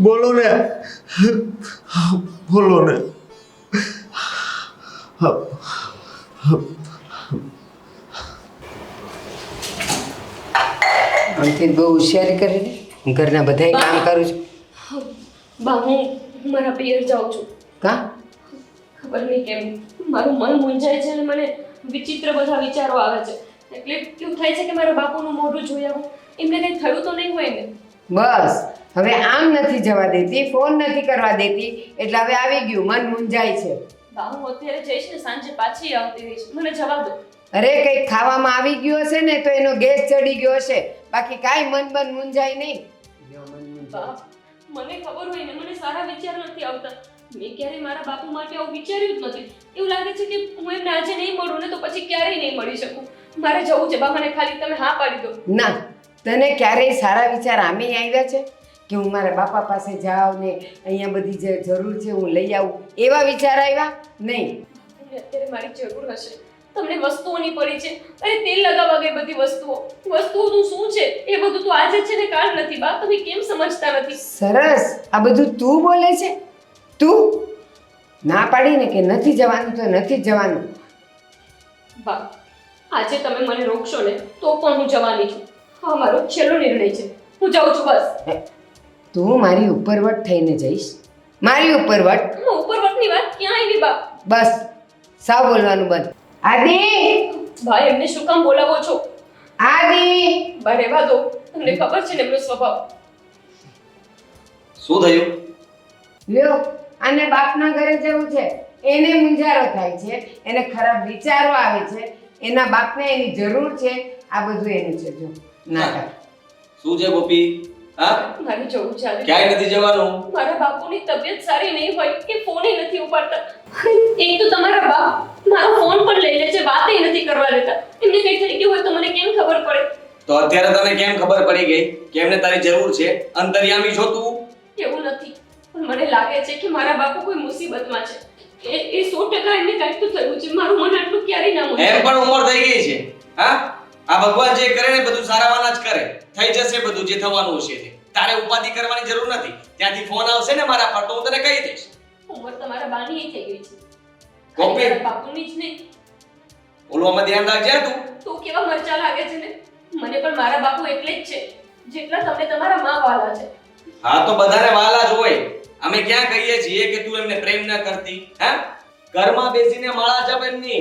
બોલો ને, બોલો ને. આમથી બહુ હોશિયારી કરીને હું ઘરના બધાય કામ કરું છું. બા હું મારા પિયર જાઉં છું. કા? ખબર નહીં કેમ મારું મન મૂંઝાય છે અને મને વિચિત્ર બધા વિચારો આવે છે. એટલે કેવું થાય છે કે મારા બાપુનું મોઢું જોઈ આવું. એમને કંઈ થયું તો નહીં હોય ને? બસ હવે આમ નથી જવા દેતી, ફોન નથી કરવા દેતી, એટલે હવે આવી ગયું, મન મૂંઝાય છે. બા હું અત્યારે જઈશ ને સાંજે પાછી આવતી રહીશ, મને જવા દો. અરે કંઈક ખાવામાં આવી ગયું હશે ને તો એનો ગેસ ચડી ગયો હશે, બાકી કાંઈ મન મૂંઝાય નહીં. બા મને ખબર હોય ને મને સારા વિચાર નથી આવતા. મેં ક્યારેય મારા બાપુ માટે આવું વિચાર્યું જ નથી. એવું લાગે છે કે હું એમને આજે નહીં મળું ને તો પછી ક્યારેય નહીં મળી શકું. મારે જવું છે બા, મને ખાલી તમે હા પાડી દો. ના, તને ક્યારેય સારા વિચાર આમે આવ્યા છે કે હું મારા બાપા પાસે જાઉં ને અહીંયા બધી જે જરૂર છે હું લઈ આવું, એવા વિચાર આવ્યા નહીં? તમને અત્યારે મારી જરૂર હશે, તમને વસ્તુઓની પડી છે. અરે તેલ લગાવવા ગઈ બધી વસ્તુઓનું શું છે એ બધું તો આજે છે ને કાલ નથી. બા તમે કેમ સમજતા નથી? સરસ, આ બધું તું બોલે છે? તું ના પાડીને કે નથી જવાનું તો નથી જવાનું. બા આજે તમે મને રોકશો ને તો પણ હું જવાની છું. હા, મારો છેલ્લો નિર્ણય છે, હું જાઉં છું બસ. તું મારી ઉપરવટ થઈને જઈશ? મારી ઉપરવટ? ઉપરવટની વાત ક્યાં આવી બા? બસ સાવ બોલવાનું બંધ. આદિ! બા એમને શું કામ બોલાવો છો? આદિ! બા રહેવા દો, તમને ખબર છે ને એમનો સ્વભાવ. શું થયું? લ્યો, આને બાપના ઘરે જવું છે, એને મૂંઝારો થાય છે, એને ખરાબ વિચારો આવે છે, એના બાપને એની જરૂર છે, આ બધું એનું છે. જો નાટક. શું છે ગોપી? હા, મારે જવું છે આજે. ક્યાંય નથી જવાનું. મારા બાપુની તબિયત સારી નહીં હોય કે ફોન નથી ઉપાડતા. એક તો તમારા બાપ મારો ફોન પણ લઈ લે છે, વાતે નથી કરવા દેતા. એમને કઈ થઈ ગયું હોય તો મને કેમ ખબર પડે? તો અત્યારે તને કેમ ખબર પડી ગઈ કે એમને તારી જરૂર છે? અંતર્યામી છો તું? એવું નથી, પણ મને લાગે છે કે મારા બાપુ કોઈ મુસીબતમાં છે. એ 100% એમને કંઈક તો થયું છે. મારું મન આટલું ક્યારેય ના મૂકે. એમ પણ ઉંમર થઈ ગઈ છે. હા, આ ભગવાન જે કરે ને બધું સારાવાના જ કરે. થઈ જશે બધું જે થવાનું હશે તે. તારે ઉપાધિ કરવાની જરૂર નથી. ત્યાંથી ફોન આવશે ને મારા પર તો હું તને કહી દઈશ. ઉંમર તમારા બાની થઈ ગઈ છે. ગોપી! મારા બાપુની જ નહીં. બોલવામાં ધ્યાન રાખજે તું. તો કેવા મરચા લાગે છે ને. મને પણ મારા બાપુ એટલે જ છે જેટલા તમને તમારા માં વાલા છે. હા, તો બધાને વાલા જ હોય. અમે ક્યાં કહીએ છીએ કે તું એમને પ્રેમ ન કરતી? હા, ઘરમાં બેસીને માળા જપ એમની,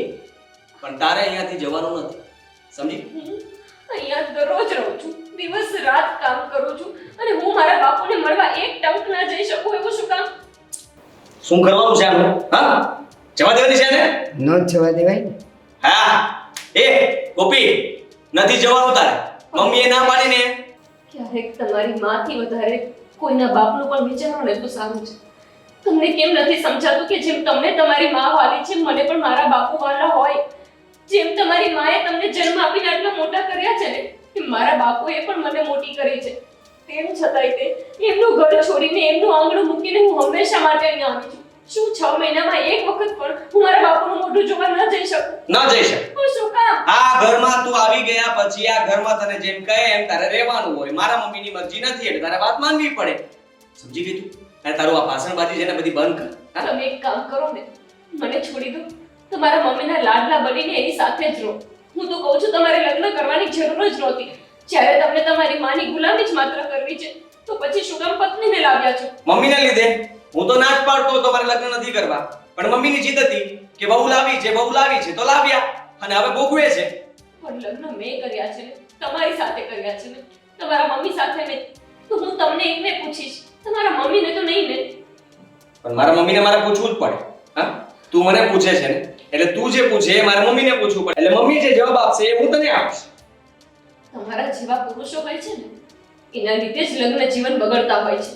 પણ તારે અહીંયાથી જવાનું નથી. સમજી? હું અહીંયા દરરોજ રહું છું, દિવસ રાત કામ કરું છું અને હું મારા બાપુને મળવા એક ટંક ના જઈ શકું એવું શું કામ? શું કરવાનું છે આનું? હા, જવા દેવાની છે ને? ન જવા દેવાય ને. હા, એ ગોપી, નથી જવાનું તારે. મમ્મીએ ના પાડીને. ક્યારેક તમારી માથી વધારે કોઈના બાપનું પણ વિચારો ને તો સારું છે. તમને કેમ નથી સમજાતું કે જેમ તમને તમારી માં વાલી છે, મને પણ મારા બાપુ વાલા હોય. જેમ તમારી માએ તમને જન્મ આપીને આટલા મોટા કર્યા છે ને, એમ મારા બાપુએ પણ મને મોટી કરી છે. તેમ છતાંય તે એમનું ઘર છોડીને એમનું આંગણું મૂકીને હું હંમેશા માટે અહીંયા આવી છું. શું 6 મહિનામાં એક વખત પણ હું મારા બાપુનું મોઢું મોઢું જોવા ન જઈ શકું? ન જઈ શકે. હું શું કામ? આ ઘરમાં તું આવી ગયા પછી આ ઘરમાં તને જેમ કહે એમ તારે રહેવાનું હોય. મારા મમ્મીની મરજી નથી એટલે તારે વાત માનવી પડે. સમજી ગઈ તું? અને તારું આ ભાષણબાજી છે ને બધી બંધ કર. હા? તમે એક કામ કરો ને, મને છોડી દો. તમારા મમ્મીના લાડલા બનીને એની સાથે જ રહો. હું તો કહું છું તમારે લગ્ન કરવાની જરૂર જ નહોતી. જ્યારે તમને તમારી માની ગુલામી જ માત્ર કરવી છે તો પછી શું કામ પત્નીને લાવ્યા છો? મમ્મીને લીધે હું તો ના જ પાડતો હતો મારે લગ્ન નથી કરવા, પણ મમ્મીની જીદ હતી કે બહુ લાવી છે તો લાવ્યા અને હવે ભોગવે છે. પણ લગ્ન મેં કર્યા છે ને, તમારી સાથે કર્યા છે ને, તમારા મમ્મી સાથે નહીં. તો હું તમને એકને પૂછીશ, તમારા મમ્મીને તો નહીં ને? પણ મારા મમ્મીને મારે પૂછવું જ પડે. હા, તું મને પૂછે છે ને એટલે તું જે પૂછે એ મારા મમ્મીને પૂછવું પડે. એટલે મમ્મી જે જવાબ આપશે એ હું તને આપીશ. તમારા જેવા પુરુષો હોય છે ને એના લીધે જ લગ્ન જીવન બગડતા હોય છે,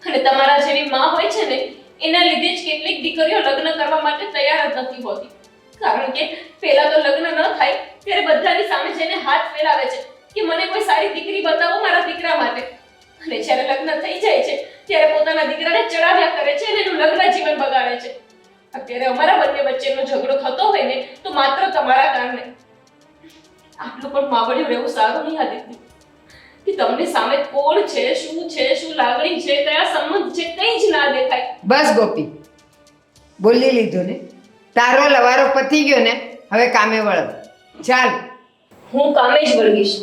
અને તમારા જેવી માં હોય છે ને એના લીધે જ કેટલીક દીકરીઓ લગ્ન કરવા માટે તૈયાર જ નથી હોતી. કારણ કે પહેલા તો લગ્ન ન થાય ત્યારે બધાની સામે જઈને હાથ ફેલાવે છે કે મને કોઈ સારી દીકરી બતાવો મારા દીકરા માટે, અને જ્યારે લગ્ન થઈ જાય છે ત્યારે પોતાના દીકરાને ચડાવ્યા કરે છે અને એનું લગ્ન જીવન બગાડે છે. અત્યારે અમારા બંને વચ્ચેનો ઝઘડો થતો હોય ને તો માત્ર તમારા કારણે. આટલું પણ માવડિયું રહેવું સારું નહીં આદિત્ય, કે તમને સામે કોણ છે, શું લાગણી છે, કયા સંબંધ છે કંઈ જ ના દેખાય. બસ ગોપી, બોલી લીધું ને, તારો લવારો પતી ગયો ને, હવે કામે વળો. ચાલ. હું કામે જ વળગીશ,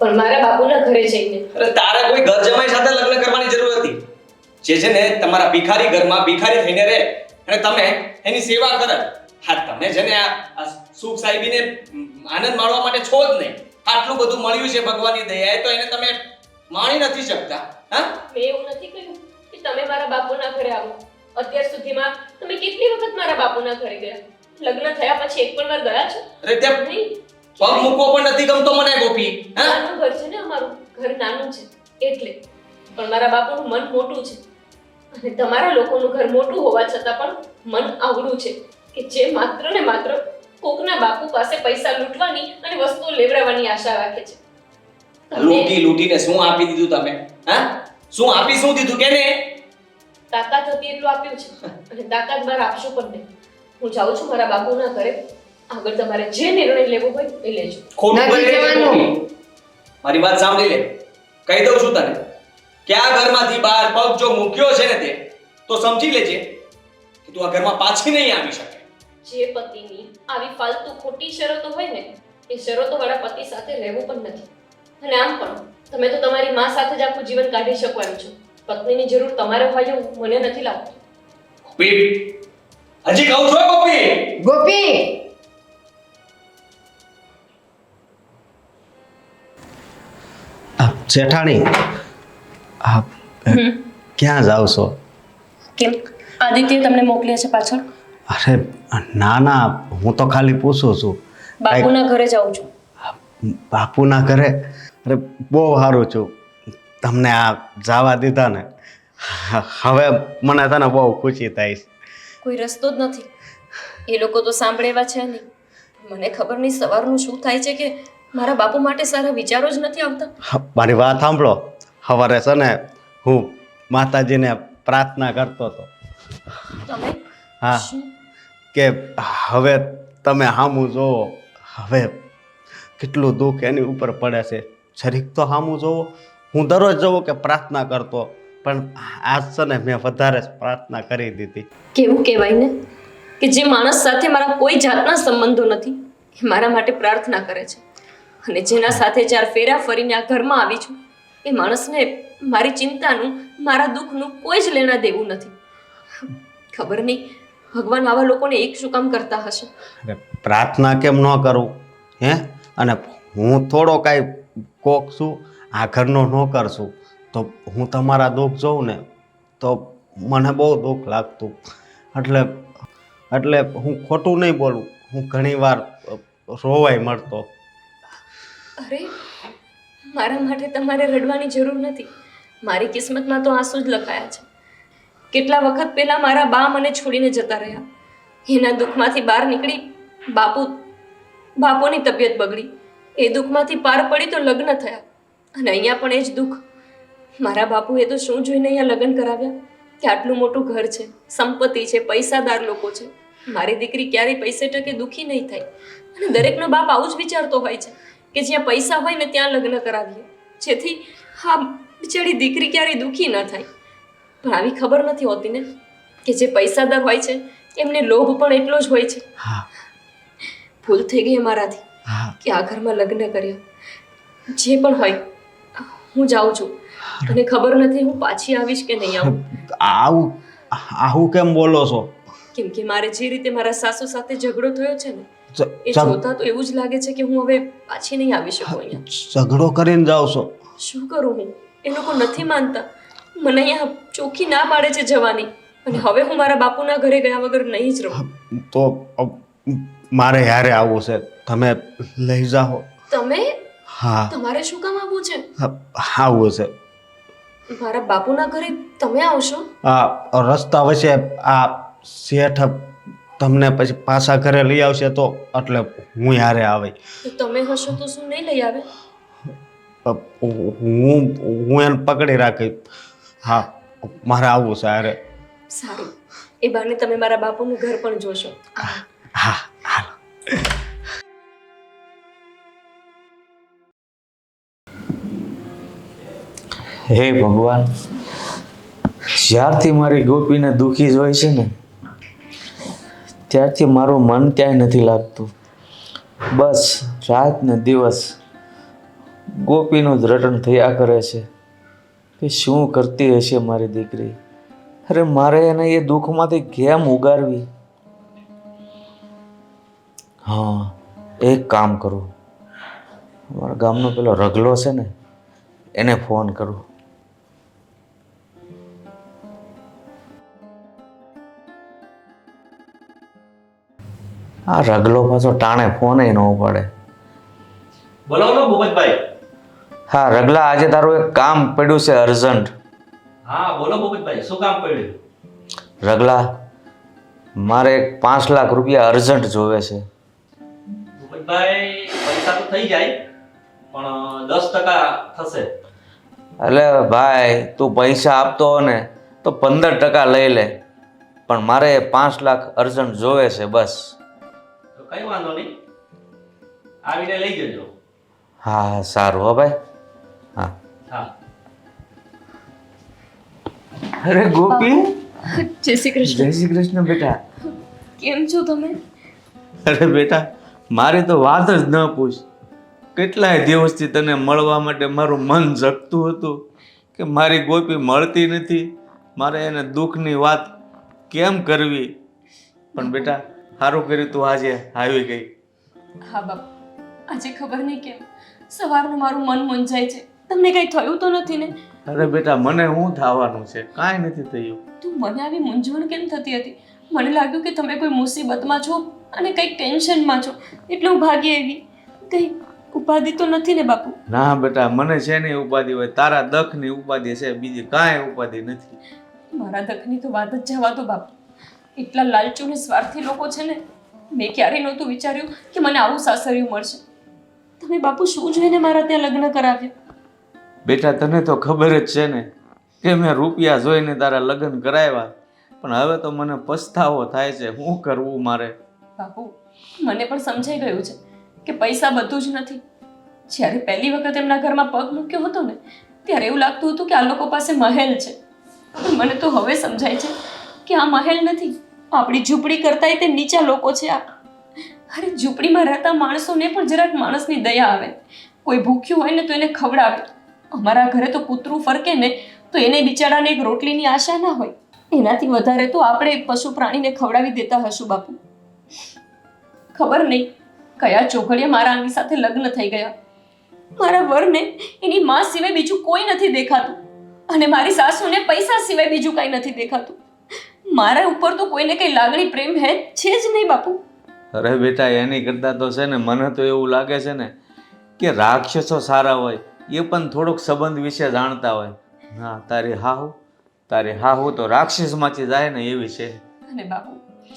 પણ મારા બાપુના ઘરે જઈને. અરે તારે કોઈ ઘર જમાઈ સાથે લગ્ન કરવાની જરૂર હતી. જે છે ને તમારા ભિખારી ઘરમાં ભિખારી થઈને રહે અને તમે એની સેવા કરે. હા, તમે છે ને આ સુખ સાહેબીને આનંદ માણવા માટે છો જ નહીં. આટલું બધું મળ્યું છે ભગવાનની દયાએ તો એને તમે માણી નથી શકતા. હા, મેં એવું નથી કહ્યું કે તમે મારા બાપુના ઘરે આવો. અત્યાર સુધીમાં તમે કેટલી વખત મારા બાપુના ઘરે ગયા? લગ્ન થયા પછી એક પણ વાર ગયા છો? અરે ત્યાં નહીં. પગ મૂકવો પણ નથી ગમતો મને ગોપી. હા, નાનું ઘર છે ને અમારું, ઘર નાનું છે એટલે. પણ મારા બાપુનું મન મોટું છે, અને તમારા લોકોનું ઘર મોટું હોવા છતાં પણ મન આવડું છે કે જે માત્ર ને માત્ર કોકના બાપુ પાસે પૈસા લૂંટવાની અને વસ્તુઓ લેવડાવવાની આશા રાખે છે. લૂંટીને શું આપી દીધું તમે? હા, શું દીધું કે ને? તાકાત હતી એટલું આપ્યું છે, અને તાકાત બાર આપશો પણ નહીં. હું જાઉં છું મારા બાપુના ઘરે. આગળ તમારે જે નિર્ણય લેવો હોય એ લેજો. ખોટું નથી બોલે છે જવાનું. ગોપી. મારી વાત સાંભળી લે. કહી દઉં છું તને કે આ ઘરમાંથી બહાર પગ જો મૂક્યો છે ને તે તો સમજી લેજે કે તું આ ઘરમાં પાછી નહીં આવી શકે. જે પતિની આવી ફાલતુ ખોટી શરતો હોય ને એ શરતો વાળા પતિ સાથે રહેવું પણ નથી. અને આમ પણ તમે તો તમારી માં સાથે જ આખું જીવન કાઢી શકો એમ છો. પત્નીની જરૂર તમારે હોય એવું મને નથી લાગતું. ગોપી, હજી કહું છું ગોપી. ગોપી, જેઠાણી, આપ ક્યાં જાવ છો? કેમ આદિત્ય તમને મોકલ્યા છે પાછળ? અરે ના ના, હું તો ખાલી પૂછું છું. બાપુના ઘરે જાઉં છું. બાપુના ઘરે? અરે બહુ સારું છું તમને આ જવા દીધા ને. હવે મને તને બહુ ખુશી થાય છે. કોઈ રસ્તો જ નથી. એ લોકો તો સાંભળે એવા છે નહીં. મને ખબર નહીં સવારનું શું થાય છે કે મારા બાપુ માટે સારા વિચારો જ નથી આવતા. મારી વાત સાંભળો. સવારે છે ને હું માતાજીને પ્રાર્થના કરતો હતો. તમે? હા, શું? કે હવે તમે સામું જોવો. હવે કેટલું દુઃખ એની ઉપર પડે છે. જરીક તો સામું જોવો. હું દરરોજ જોઉં કે પ્રાર્થના કરતો, પણ આજ છે ને મેં વધારે જ પ્રાર્થના કરી દીધી. કેવું કહેવાય ને કે જે માણસ સાથે મારા કોઈ જાતના સંબંધો નથી એ મારા માટે પ્રાર્થના કરે છે, અને જેના સાથે ચાર ફેરા ફરીને આ ઘરમાં આવી છું એ માણસને મારી ચિંતાનું, મારા દુઃખનું કોઈ જ લેણા દેવું નથી. ખબર નહીં ભગવાન આવા લોકોને એક શું કામ કરતા હશે. અરે પ્રાર્થના કેમ ન કરું હે? અને હું થોડો કાંઈ કોક છું, આ ઘરનો નોકર છું, તો હું તમારા દુઃખ જોઉં ને તો મને બહુ દુઃખ લાગતું. એટલે હું ખોટું નહીં બોલું, હું ઘણીવાર રોવાય મળતો. અરે મારા માટે તમારે રડવાની જરૂર નથી. મારી કિસ્મતમાં તો આંસુ જ લખાયા છે. કેટલા વખત પહેલા મારા બા મને છોડીને જતા રહ્યા. એના દુઃખમાંથી બહાર નીકળી બાપોની તબિયત બગડી. એ દુઃખમાંથી પાર પડી તો લગ્ન થયા, અને અહીંયા પણ એ જ દુઃખ. મારા બાપુએ તો શું જોઈને અહીંયા લગ્ન કરાવ્યા કે આટલું મોટું ઘર છે, સંપત્તિ છે, પૈસાદાર લોકો છે, મારી દીકરી ક્યારેય પૈસે ટકે દુઃખી નહીં થાય. અને દરેકનો બાપ આવું જ વિચારતો હોય છે કે જ્યાં પૈસા હોય ને ત્યાં લગ્ન કરાવીએ, જેથી હા બિચારી દીકરી ક્યારેય દુઃખી ન થાય. પણ આવી ખબર નથી હોતી ને કે જે પૈસાદાર હોય છે એમને લોભ પણ એટલો જ હોય છે. હા ભૂલ થઈ ગઈ મારાથી હા કે આ ઘરમાં લગ્ન કર્યા. જે પણ હોય હું જાઉં છું અને ખબર નથી હું પાછી આવીશ કે નહીં આવું. આવું આવું કેમ બોલો છો? કેમ કે મારે જે રીતે મારા સાસુ સાથે ઝઘડો થયો છે ને એ ઝ- જોતા તો એવું જ લાગે છે કે હું હવે પાછી નહીં આવી શકું અહીંયા. ઝઘડો કરીને જાઓ છો? શું કરું હું? એ લોકો નથી માનતા. મને અહીંયા ચોખ્ખી ના પાડે છે જવાની. અને હવે હું મારા બાપુના ઘરે ગયા વગર નહીં જ રહું. તો મારે યારે આવવું છે, તમે લઈ જાઓ. તમે હા તમારે શું કામ આવવું છે? આવવું છે. મારા બાપુના ઘરે તમે આવશો? આ રસ્તા વચ્ચે આ શેઠ તમને પછી પાછા ઘરે લઈ આવશે તો એટલે હું યારે આવે. તો તમે હશો તો શું નહીં લઈ આવે? હું એને પકડી રાખી. હા મારે આવવું છે યારે. સારું, એ બાને તમે મારા બાપુનું ઘર પણ જોશો. હા હાલો. હે ભગવાન, જ્યારથી મારી ગોપીને દુઃખી જ હોય છે ને ત્યારથી મારું મન ક્યાંય નથી લાગતું. બસ રાત ને દિવસ ગોપીનું જ રટણ થયા કરે છે કે શું કરતી હશે મારી દીકરી. અરે મારે એને એ દુઃખમાંથી કેમ ઉગારવી? હા, એક કામ કરું, અમારા ગામનો પેલો રગલો છે ને એને ફોન કરું. આ રગલો પાછો ટાણે ફોન ન ઉપાડે. બોલો બોલો ભૂપતભાઈ. હા રગલા, આજે તારું એક કામ પડ્યું છે અર્જન્ટ. હા બોલો ભૂપતભાઈ, શું કામ પડ્યું? રગલા, મારે 5 લાખ રૂપિયા અર્જન્ટ જોવે છે. ભૂપતભાઈ પૈસા તો થઈ જાય પણ 10% થશે. એટલે ભાઈ તું પૈસા આપતો હો ને તો 15% લઈ લે, પણ મારે 5 લાખ અર્જન્ટ જોવે છે બસ. તો કઈ વાંધો નહીં, આવીને લઈ જજો. હા સારું હો ભાઈ. હા. હા. અરે ગોપી, જય શ્રી કૃષ્ણ. જય શ્રી કૃષ્ણ બેટા. કેમ છો તમે? અરે બેટા, મારી તો વાત જ ન પૂછ. કેટલાય દિવસથી તને મળવા માટે મારું મન ઝકતું હતું કે મારી ગોપી મળતી નથી, મારે એને દુઃખની વાત કેમ કરવી. પણ બેટા સારું કર્યું તું આજે આવી ગઈ. હા બાપુ, આજે ખબર નહીં કેમ સવારનું મારું મન મૂંઝાય છે. તમને કંઈ થયું તો નથી ને? અરે બેટા મને શું થવાનું છે, કાંઈ નથી થયું. તું મને આવી મૂંઝવણ કેમ થતી હતી? મને લાગ્યું કે તમે કોઈ મુસીબતમાં છો અને કંઈક ટેન્શનમાં છો એટલે હું ભાગી આવી. કંઈ ઉપાધિ તો નથી ને બાપુ? ના બેટા, મને છે ને ઉપાધિ હોય, તારા દખની ઉપાધિ છે, બીજી કાંઈ ઉપાધિ નથી. મારા દખની તો વાત જ જવા દો બાપુ. એટલા લાલચુ ને સ્વાર્થી લોકો છે ને, મેં ક્યારેય નહોતું વિચાર્યું કે મને આવું સાસરિયું મળશે. તમે બાપુ શું જોઈને મારા ત્યાં લગ્ન કરાવ્યા? બેટા તને તો ખબર જ છે ને કે મેં રૂપિયા જોઈને તારા લગ્ન કરાવ્યા, પણ હવે તો મને પસ્તાવો થાય છે. શું કરવું મારે? બાપુ, મને પણ સમજાઈ ગયું છે કે પૈસા બધું જ નથી. જ્યારે પહેલી વખત એમના ઘરમાં પગ મૂક્યો હતો ને ત્યારે એવું લાગતું હતું કે આ લોકો પાસે મહેલ છે. પણ મને તો હવે સમજાય છે કે આ મહેલ નથી, આપણી ઝૂંપડી કરતાંય તે નીચા લોકો છે આ. અરે ઝૂંપડીમાં રહેતા માણસોને પણ જરાક માણસની દયા આવે. કોઈ ભૂખ્યું હોય ને તો એને ખવડાવે. અમારા ઘરે તો કૂતરું ફરકે ને તો એને બિચારાને એક રોટલીની આશા ના હોય. એનાથી વધારે તો આપણે પશુ પ્રાણીને ખવડાવી દેતા હશું બાપુ. ખબર નહીં કયા ચોઘડિયા મારા આની સાથે લગ્ન થઈ ગયા. મારા વરને એની માં સિવાય બીજું કોઈ નથી દેખાતું અને મારી સાસુને પૈસા સિવાય બીજું કાંઈ નથી દેખાતું. મારા ઉપર તો કોઈને કંઈ લાગણી પ્રેમ હે છે જ નહીં બાપુ. અરે બેટા એની કરતાં તો છે ને મને તો એવું લાગે છે ને કે રાક્ષસો સારા હોય, એ પણ થોડોક સંબંધ વિશે જાણતા હોય. હા તારી હાહુ તો રાક્ષસમાંથી જાય ને એવી છે. અને બાપુ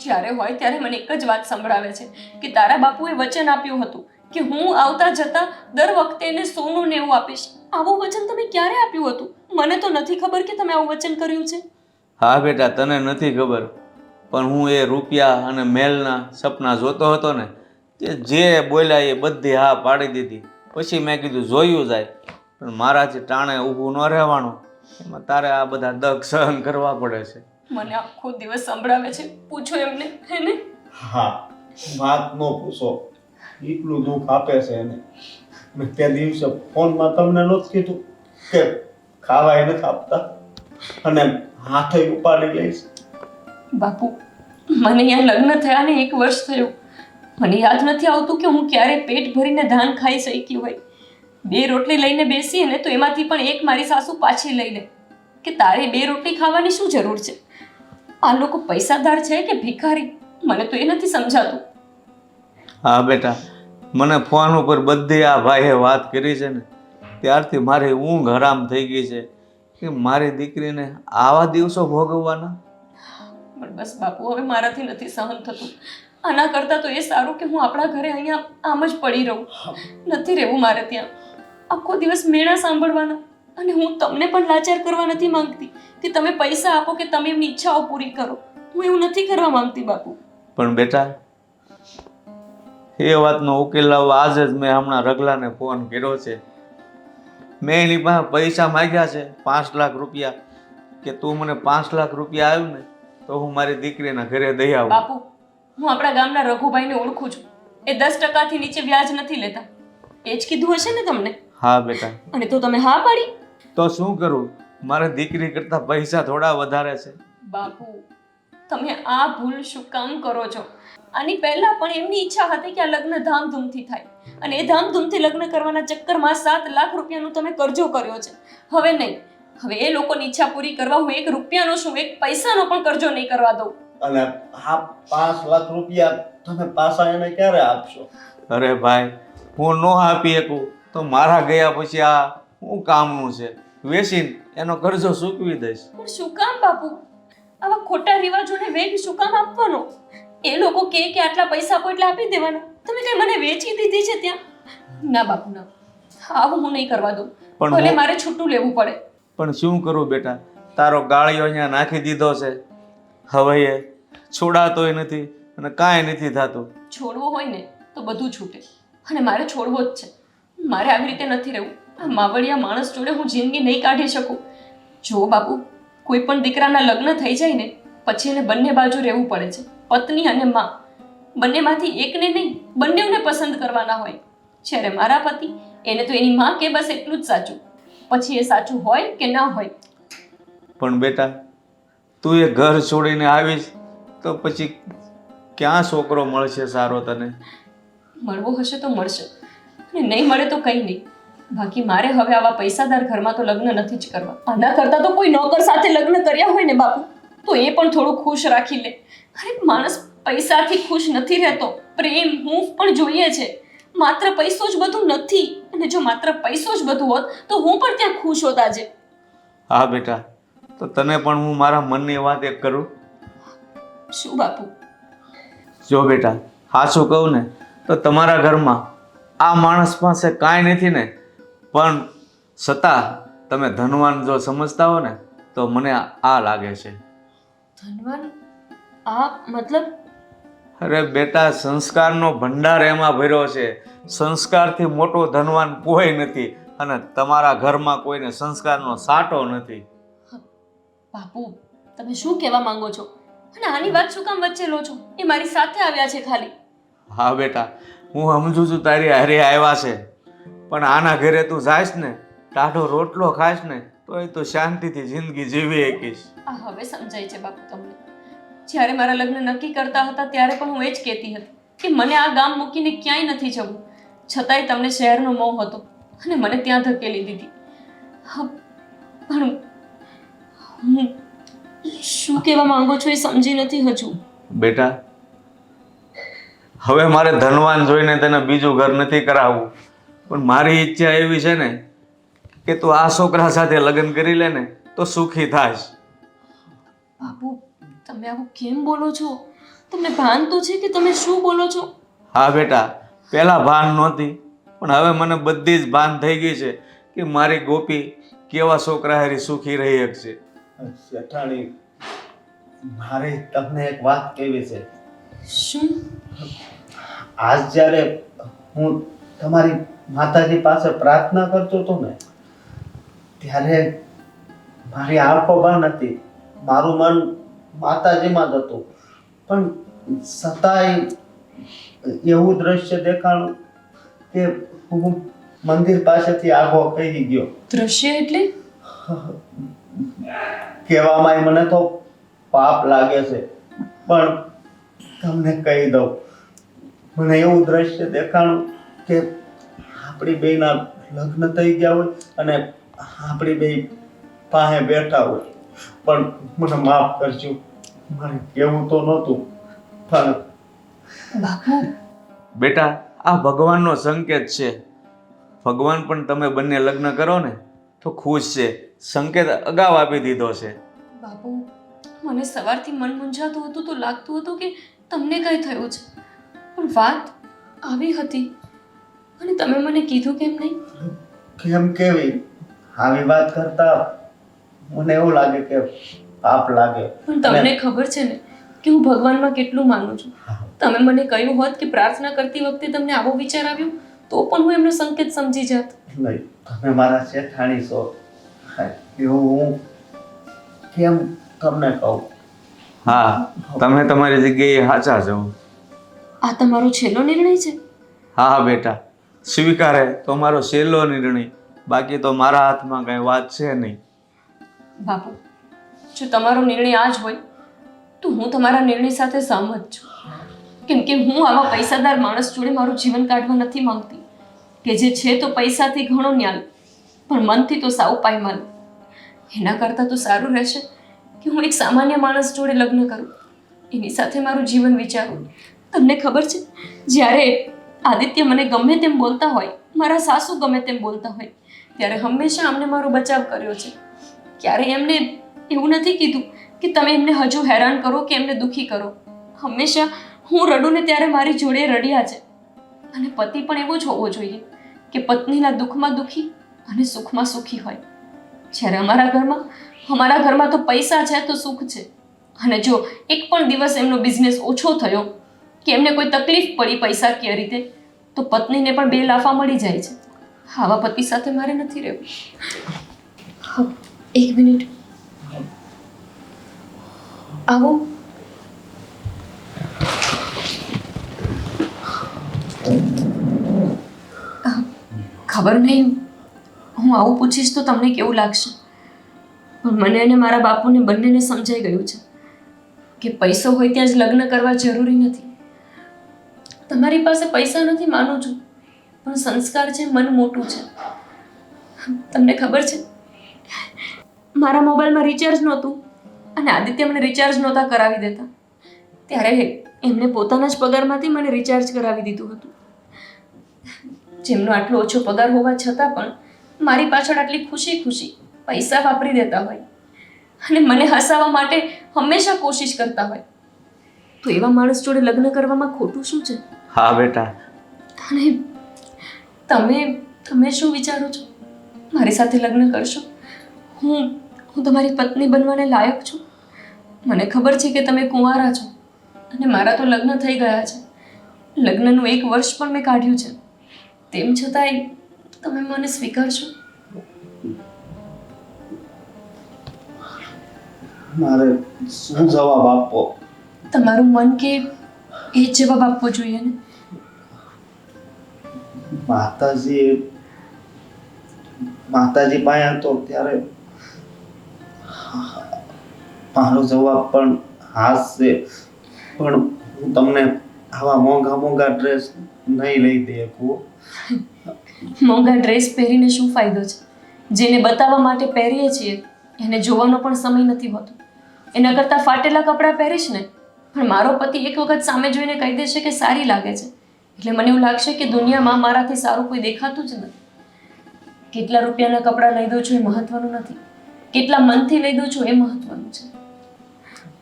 જ્યારે હોય ત્યારે મને એક જ વાત સંભળાવે છે કે તારા બાપુએ વચન આપ્યું હતું કે હું આવતા જતા દર વખતે એને સોનું ને એવું આપીશ. આવું વચન તમે ક્યારે આપ્યું હતું? મને તો નથી ખબર કે તમે આવું વચન કર્યું છે. હા બેટા તને નથી ખબર, પણ હું એ રૂપિયા અને મહેલના સપના જોતો હતો ને, તે જે બોલ્યા એ બધી હા પાડી દીધી. પછી મેં કીધું જોયું જાય, પણ મારાથી ટાણે ઊભું ન રહેવાનું, એમાં તારે આ બધા દગ સહન કરવા પડે છે. મને આખો દિવસ સંભળાવે છે, પૂછો એમને એને. હા, વાત ન પૂછો, એટલું દુઃખ આપે છે એને. મેં તે દિવસે ફોનમાં તમને નહોતું કીધું કે ખાવાય નથી આપતા અને હાથે ઉપાડી લઈશ. બાપુ, મને અહીંયા લગ્ન થયા ને 1 વર્ષ થયું. મને યાદ નથી આવતું કે હું ક્યારે પેટ ભરીને ધાન ખાઈ શકી હોય. 2 રોટલી લઈને બેસીએ ને તો એમાંથી પણ એક મારી સાસુ પાછી લઈ લે કે તારે 2 રોટલી ખાવાની શું જરૂર છે. આ લોકો પૈસાદાર છે કે ભિખારી, મને તો એ નથી સમજાતું. હા બેટા, મને ફોન ઉપર બધી આ ભાઈએ વાત કરી છે ને, ત્યારથી મારી ઊંઘ હરામ થઈ ગઈ છે કે મારી દીકરીને આવા દિવસો ભોગવવાના. પણ બસ બાપુ, હવે મારાથી નથી સહન થતું. આના કરતાં તો એ સારું કે હું આપણા ઘરે અહીંયા આમ જ પડી રહું. નથી રહેવું મારે ત્યાં. આખો દિવસ મેળા સાંભળવાના. અને હું તમને પણ લાચાર કરવા નથી માંગતી કે તમે પૈસા આપો કે તમે એમની ઈચ્છાઓ પૂરી કરો. હું એવું નથી કરવા માંગતી બાપુ. પણ બેટા, એ વાતનો ઉકેલ લાવવા આજે જ મેં હમણાં રગલાને ફોન કર્યો છે. મેં એની પાસે પૈસા માંગ્યા છે 5 લાખ રૂપિયા, કે તું મને 5 લાખ રૂપિયા આવ્યું ને તો હું મારી દીકરીના ઘરે દઈ આવું. બાપુ, હું આપણા ગામના રઘુભાઈને ઓળખું છું. એ 10%થી નીચે વ્યાજ નથી લેતા. એ જ કીધું હશે ને તમને? હા બેટા. અને તો તમે હા પાડી? તો શું કરું, મારે દીકરી કરતા પૈસા થોડા વધારે છે. બાપુ, તમે આ ભૂલ શું કામ કરો છો? આની પહેલા પણ એમની ઈચ્છા હતી કે આ લગ્ન ધામધૂમથી થાય, અને એ ધામધૂમથી લગ્ન કરવાના ચક્કરમાં 7 લાખ રૂપિયાનું તમે કરજો કર્યો છે. હવે નહીં, હવે એ લોકોની ઈચ્છા પૂરી કરવા હું 1 રૂપિયાનો શું 1 પૈસાનો પણ કરજો નહીં કરવા દઉં. અને આ 5 લાખ રૂપિયા તમે પાછા એને ક્યારે આપશો? અરે ભાઈ, હું ન આપી શકું તો મારા ગયા પછી આ શું કામનું છે? વેચીને એનો કરજો ચૂકવી દઈશ. પણ શું કામ બાપુ? આવા ખોટા રિવાજોને વેગ શું કામ આપવાનો? એ લોકો કે આટલા પૈસા આપો એટલે આપી દેવાના. તમે કઈ મને વેચી દીધી છે ત્યાં? ના બાપુ ના, આવું હું નહીં કરવા દઉં. પણ ભલે મારે છૂટું લેવું પડે. પણ શું કરું બેટા, તારો ગાળિયો અહીંયા નાખી દીધો છે. હવે એ છોડાતોય નથી અને કાંઈ નથી થતું. છોડવો હોય ને તો બધું છૂટે, અને મારે છોડવો જ છે. મારે આવી રીતે નથી રહેવું. આ માવડિયા માણસ જોડે હું જિંદગી નહીં કાઢી શકું. જો બાપુ, કોઈ પણ દીકરાના લગ્ન થઈ જાય ને પછી એને બંને બાજુ રહેવું પડે છે. પત્ની અને માં, બંનેમાંથી એકને નહીં બંનેને પસંદ કરવાના હોય. જ્યારે મારા પતિ, એને તો એની માં કે બસ એટલું જ સાચું. પછી એ સાચું હોય કે ના હોય. પણ બેટા, તું એ ઘર છોડીને આવીશ તો પછી ક્યાં છોકરો મળશે સારો તને? મળવો હશે તો મળશે, અને નહીં મળે તો કંઈ નહીં. બાકી મારે હવે આવા પૈસાદાર ઘરમાં તો લગ્ન નથી જ કરવા. આના કરતાં તો કોઈ નોકર સાથે લગ્ન કર્યા હોય ને બાપુ, તો એ પણ થોડું ખુશ રાખી લે. અરે માણસ પૈસાથી ખુશ નથી રહેતો. પ્રેમ, હૂંફ પણ જોઈએ છે. માત્ર પૈસો જ બધું નથી. અને જો માત્ર પૈસો જ બધું હોત તો હું પણ ત્યાં ખુશ હોત આજે. હા બેટા, તો તને પણ હું મારા મનની વાત એક કરું. શું બાપુ? જો બેટા, સાચું કહું ને તો તમારા ઘરમાં આ માણસ પાસે કાંઈ નથી ને, પણ છતાં તમે ધનવાન જો સમજતા હો ને તો મને આ લાગે છે. ધનવાન? આ મતલબ? અરે બેટા, સંસ્કારનો ભંડાર એમાં ભર્યો છે. સંસ્કારથી મોટો ધનવાન કોઈ નથી, અને તમારા ઘરમાં કોઈને સંસ્કારનો સાટો નથી. બાપુ, તમે શું કહેવા માંગો છો? અને આની વાત શું કામ વચ્ચે લો છો? એ મારી સાથે આવ્યા છે ખાલી. હા બેટા, હું સમજુ છું તારી હારે આવ્યા છે, પણ આના ઘરે તું જાઈશ ને, ટાઢો રોટલો ખાઈશ ને તો એ તો શાંતિથી જિંદગી જીવી શકીશ. આ હવે સમજાય છે બાપુ તમને. જ્યારે મારા લગ્ન નક્કી કરતા હતા ત્યારે પણ હું એ જ કહેતી હતી કે મને આ ગામ મૂકીને ક્યાંય નથી જવું. છતાંય તમને શહેરનો મોહ હતો અને મને ત્યાં ધકેલી દીધી. પણ હું શું કહેવા માંગો છો એ સમજી નથી હજુ. બેટા, હવે મારે ધનવાન જોઈને તને બીજું ઘર નથી કરાવવું, પણ મારી ઈચ્છા એવી છે ને કે તું આ છોકરા સાથે લગ્ન કરી લે ને તો સુખી થાશ. બાપુ, તમે આવું કેમ બોલો છો? તમને ભાન તો છે કે તમે શું બોલો છો? હા બેટા, પહેલાં ભાન નહોતી, પણ હવે મને બધી જ ભાન થઈ ગઈ છે કે મારી ગોપી કેવા છોકરા હારી સુખી રહી શકશે. શેઠાણી, મારે તમને એક વાત કહેવી છે. શું? આજ જ્યારે હું તમારી માતાજી પાસે પ્રાર્થના કરતો હતો ને, ત્યારે મારી આંખો બંધ હતી, મારું મન માતાજીમાં જ હતું, પણ છતાંય એવું દ્રશ્ય દેખાણું કે હું મંદિર પાસેથી આગો કહી ગયો. દ્રશ્ય એટલે? કહેવામાં મને તો પાપ લાગે છે, પણ તમને કહી દઉં. મને એવું દ્રશ્ય દેખાણું કે આપણી બેયના લગ્ન થઈ ગયા હોય અને આપણી બે પાસે બેઠા હોય. પણ મને માફ કરજો, મારે કહેવું તો નહોતું, પણ બાપુ, બેટા, આ ભગવાનનો સંકેત છે. ભગવાન પણ તમે બંને લગ્ન કરો ને તો ખુશ છે. સંકેત અગાઉ આપી દીધો છે. બાપુ, મને સવારથી મન મૂંઝાતું હતું તો લાગતું હતું કે તમને કંઈ થયું છે, પણ વાત આવી હતી અને તમે મને કીધું કેમ નહીં? કેમ કેવી આવી વાત કરતા મને એવું લાગે કે પાપ લાગે. પણ તમને ખબર છે ને કે હું ભગવાનમાં કેટલું માનું છું. તમે મને કહ્યું હોત કે પ્રાર્થના કરતી વખતે તમને આવો વિચાર આવ્યો તો પણ હું એમનો સંકેત સમજી જાત. નહીં, તમે મારા શેઠાણી છો, એવું હું કેમ તમને કહું? હા, તમે તમારી જગ્યાએ સાચા છો. આ તમારો છેલ્લો નિર્ણય છે? હા બેટા, સ્વીકારે તો મારો છેલ્લો નિર્ણય, બાકી તો મારા હાથમાં કઈ વાત છે નહીં. બાપુ, જો તમારો નિર્ણય આ જ હોય તો હું તમારા નિર્ણય સાથે સહમત છું. કેમ કે હું આવા પૈસાદાર માણસ જોડે મારું જીવન કાઢવા નથી માંગતી કે જે છે તો પૈસાથી ઘણો ન્યાલ પણ મનથી તો સાવ પાયમાલ. એના કરતાં તો સારું રહેશે કે હું એક સામાન્ય માણસ જોડે લગ્ન કરું, એની સાથે મારું જીવન વિચારું. તમને ખબર છે, જ્યારે આદિત્ય મને ગમે તેમ બોલતા હોય, મારા સાસુ ગમે તેમ બોલતા હોય, ત્યારે હંમેશા અમને મારો બચાવ કર્યો છે. ક્યારેય એમને એવું નથી કીધું કે તમે એમને હજુ હેરાન કરો કે એમને દુઃખી કરો. હંમેશા હું રડું ને ત્યારે મારી જોડે રડ્યા છે. અને પતિ પણ એવો જ હોવો જોઈએ કે પત્નીના દુઃખમાં દુઃખી અને સુખમાં સુખી હોય. જ્યારે અમારા ઘરમાં તો પૈસા છે તો સુખ છે, અને જો એક પણ દિવસ એમનો બિઝનેસ ઓછો થયો કે એમને કોઈ તકલીફ પડી પૈસાકીય રીતે તો પત્નીને પણ 2 લાફા મળી જાય છે. આવા પતિ સાથે મારે નથી રહેવું. હા, 1 મિનિટ આવો. ખબર નહીં હું આવું પૂછીશ તો તમને કેવું લાગશે, પણ મને અને મારા બાપુને બંનેને સમજાઈ ગયું છે કે પૈસો હોય ત્યાં જ લગ્ન કરવા જરૂરી નથી. તમારી પાસે પૈસા નથી માનું છું, પણ સંસ્કાર છે, મન મોટું છે. તમને ખબર છે, મારા મોબાઈલમાં રિચાર્જ નહોતું અને આદિત્ય મને રિચાર્જ નહોતા કરાવી દેતા, ત્યારે એમને પોતાના જ પગારમાંથી મને રિચાર્જ કરાવી દીધું હતું. જેમનો આટલો ઓછો પગાર હોવા છતાં પણ મારી પાછળ આટલી ખુશી પૈસા વાપરી દેતા હોય અને મને હસાવવા માટે હંમેશા કોશિશ કરતા હોય, તો એવા માણસ જોડે લગ્ન કરવામાં ખોટું શું છે? હા બેટા. અને તમે શું વિચારો છો? મારી સાથે લગ્ન કરશો? હું તમારી પત્ની બનવાને લાયક છું? મને ખબર છે કે તમે કુંવારા છો અને મારા તો લગ્ન થઈ ગયા છે. લગ્નનું 1 વર્ષ પણ મેં કાઢ્યું છે, તેમ છતાંય તમે મને સ્વીકારશો? મારે શું જવાબ આપવો? તમારું મન કે એ જ જવાબ આપવો જોઈએ ને. માતાજી પાસે તો ત્યારે મારો જવાબ પણ હા છે, પણ હું તમને આવા મોંઘા ડ્રેસ નહીં લઈ દે શકું. મોંઘા ડ્રેસ પહેરીને શું ફાયદો છે? જેને બતાવવા માટે પહેરીએ છીએ એને જોવાનો પણ સમય નથી હોતો. એના કરતાં ફાટેલા કપડાં પહેરીશ ને, પણ મારો પતિ એક વખત સામે જોઈને કહી દેશે કે સારી લાગે છે, એટલે મને એવું લાગશે કે દુનિયામાં મારાથી સારું કોઈ દેખાતું જ નથી. કેટલા રૂપિયાના કપડાં લઈ દઉં છું એ મહત્વનું નથી, કેટલા મનથી લઈ દઉં છું એ મહત્વનું છે.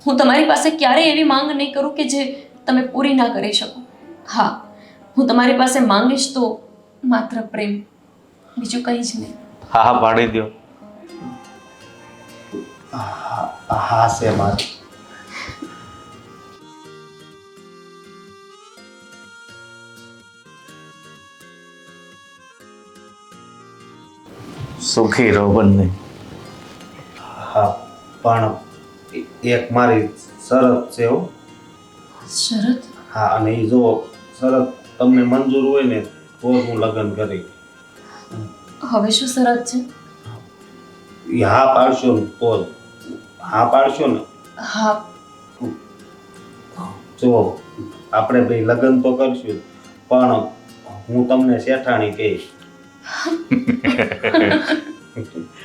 હું તમારી પાસે ક્યારેય એવી માંગ નહીં કરું કે જે તમે પૂરી ના કરી શકો. હા, હું તમારી પાસે માંગીશ તો માત્ર પ્રેમ, બીજું કંઈ જ નહીં. હા પાડી દો. હા છે મારે. સુખી રહો બંને. હા પણ એક મારી શરત છે હો. શરત? હા અને એ જો શરત તમને મંજૂર હોય ને તો જ હું લગ્ન કરી. હવે શું શરત છે? એ હા પાડશો ને તો જ. હા પાડશો ને હા. જુઓ આપણે ભાઈ લગ્ન તો કરશું પણ હું તમને શેઠાણી કહીશ.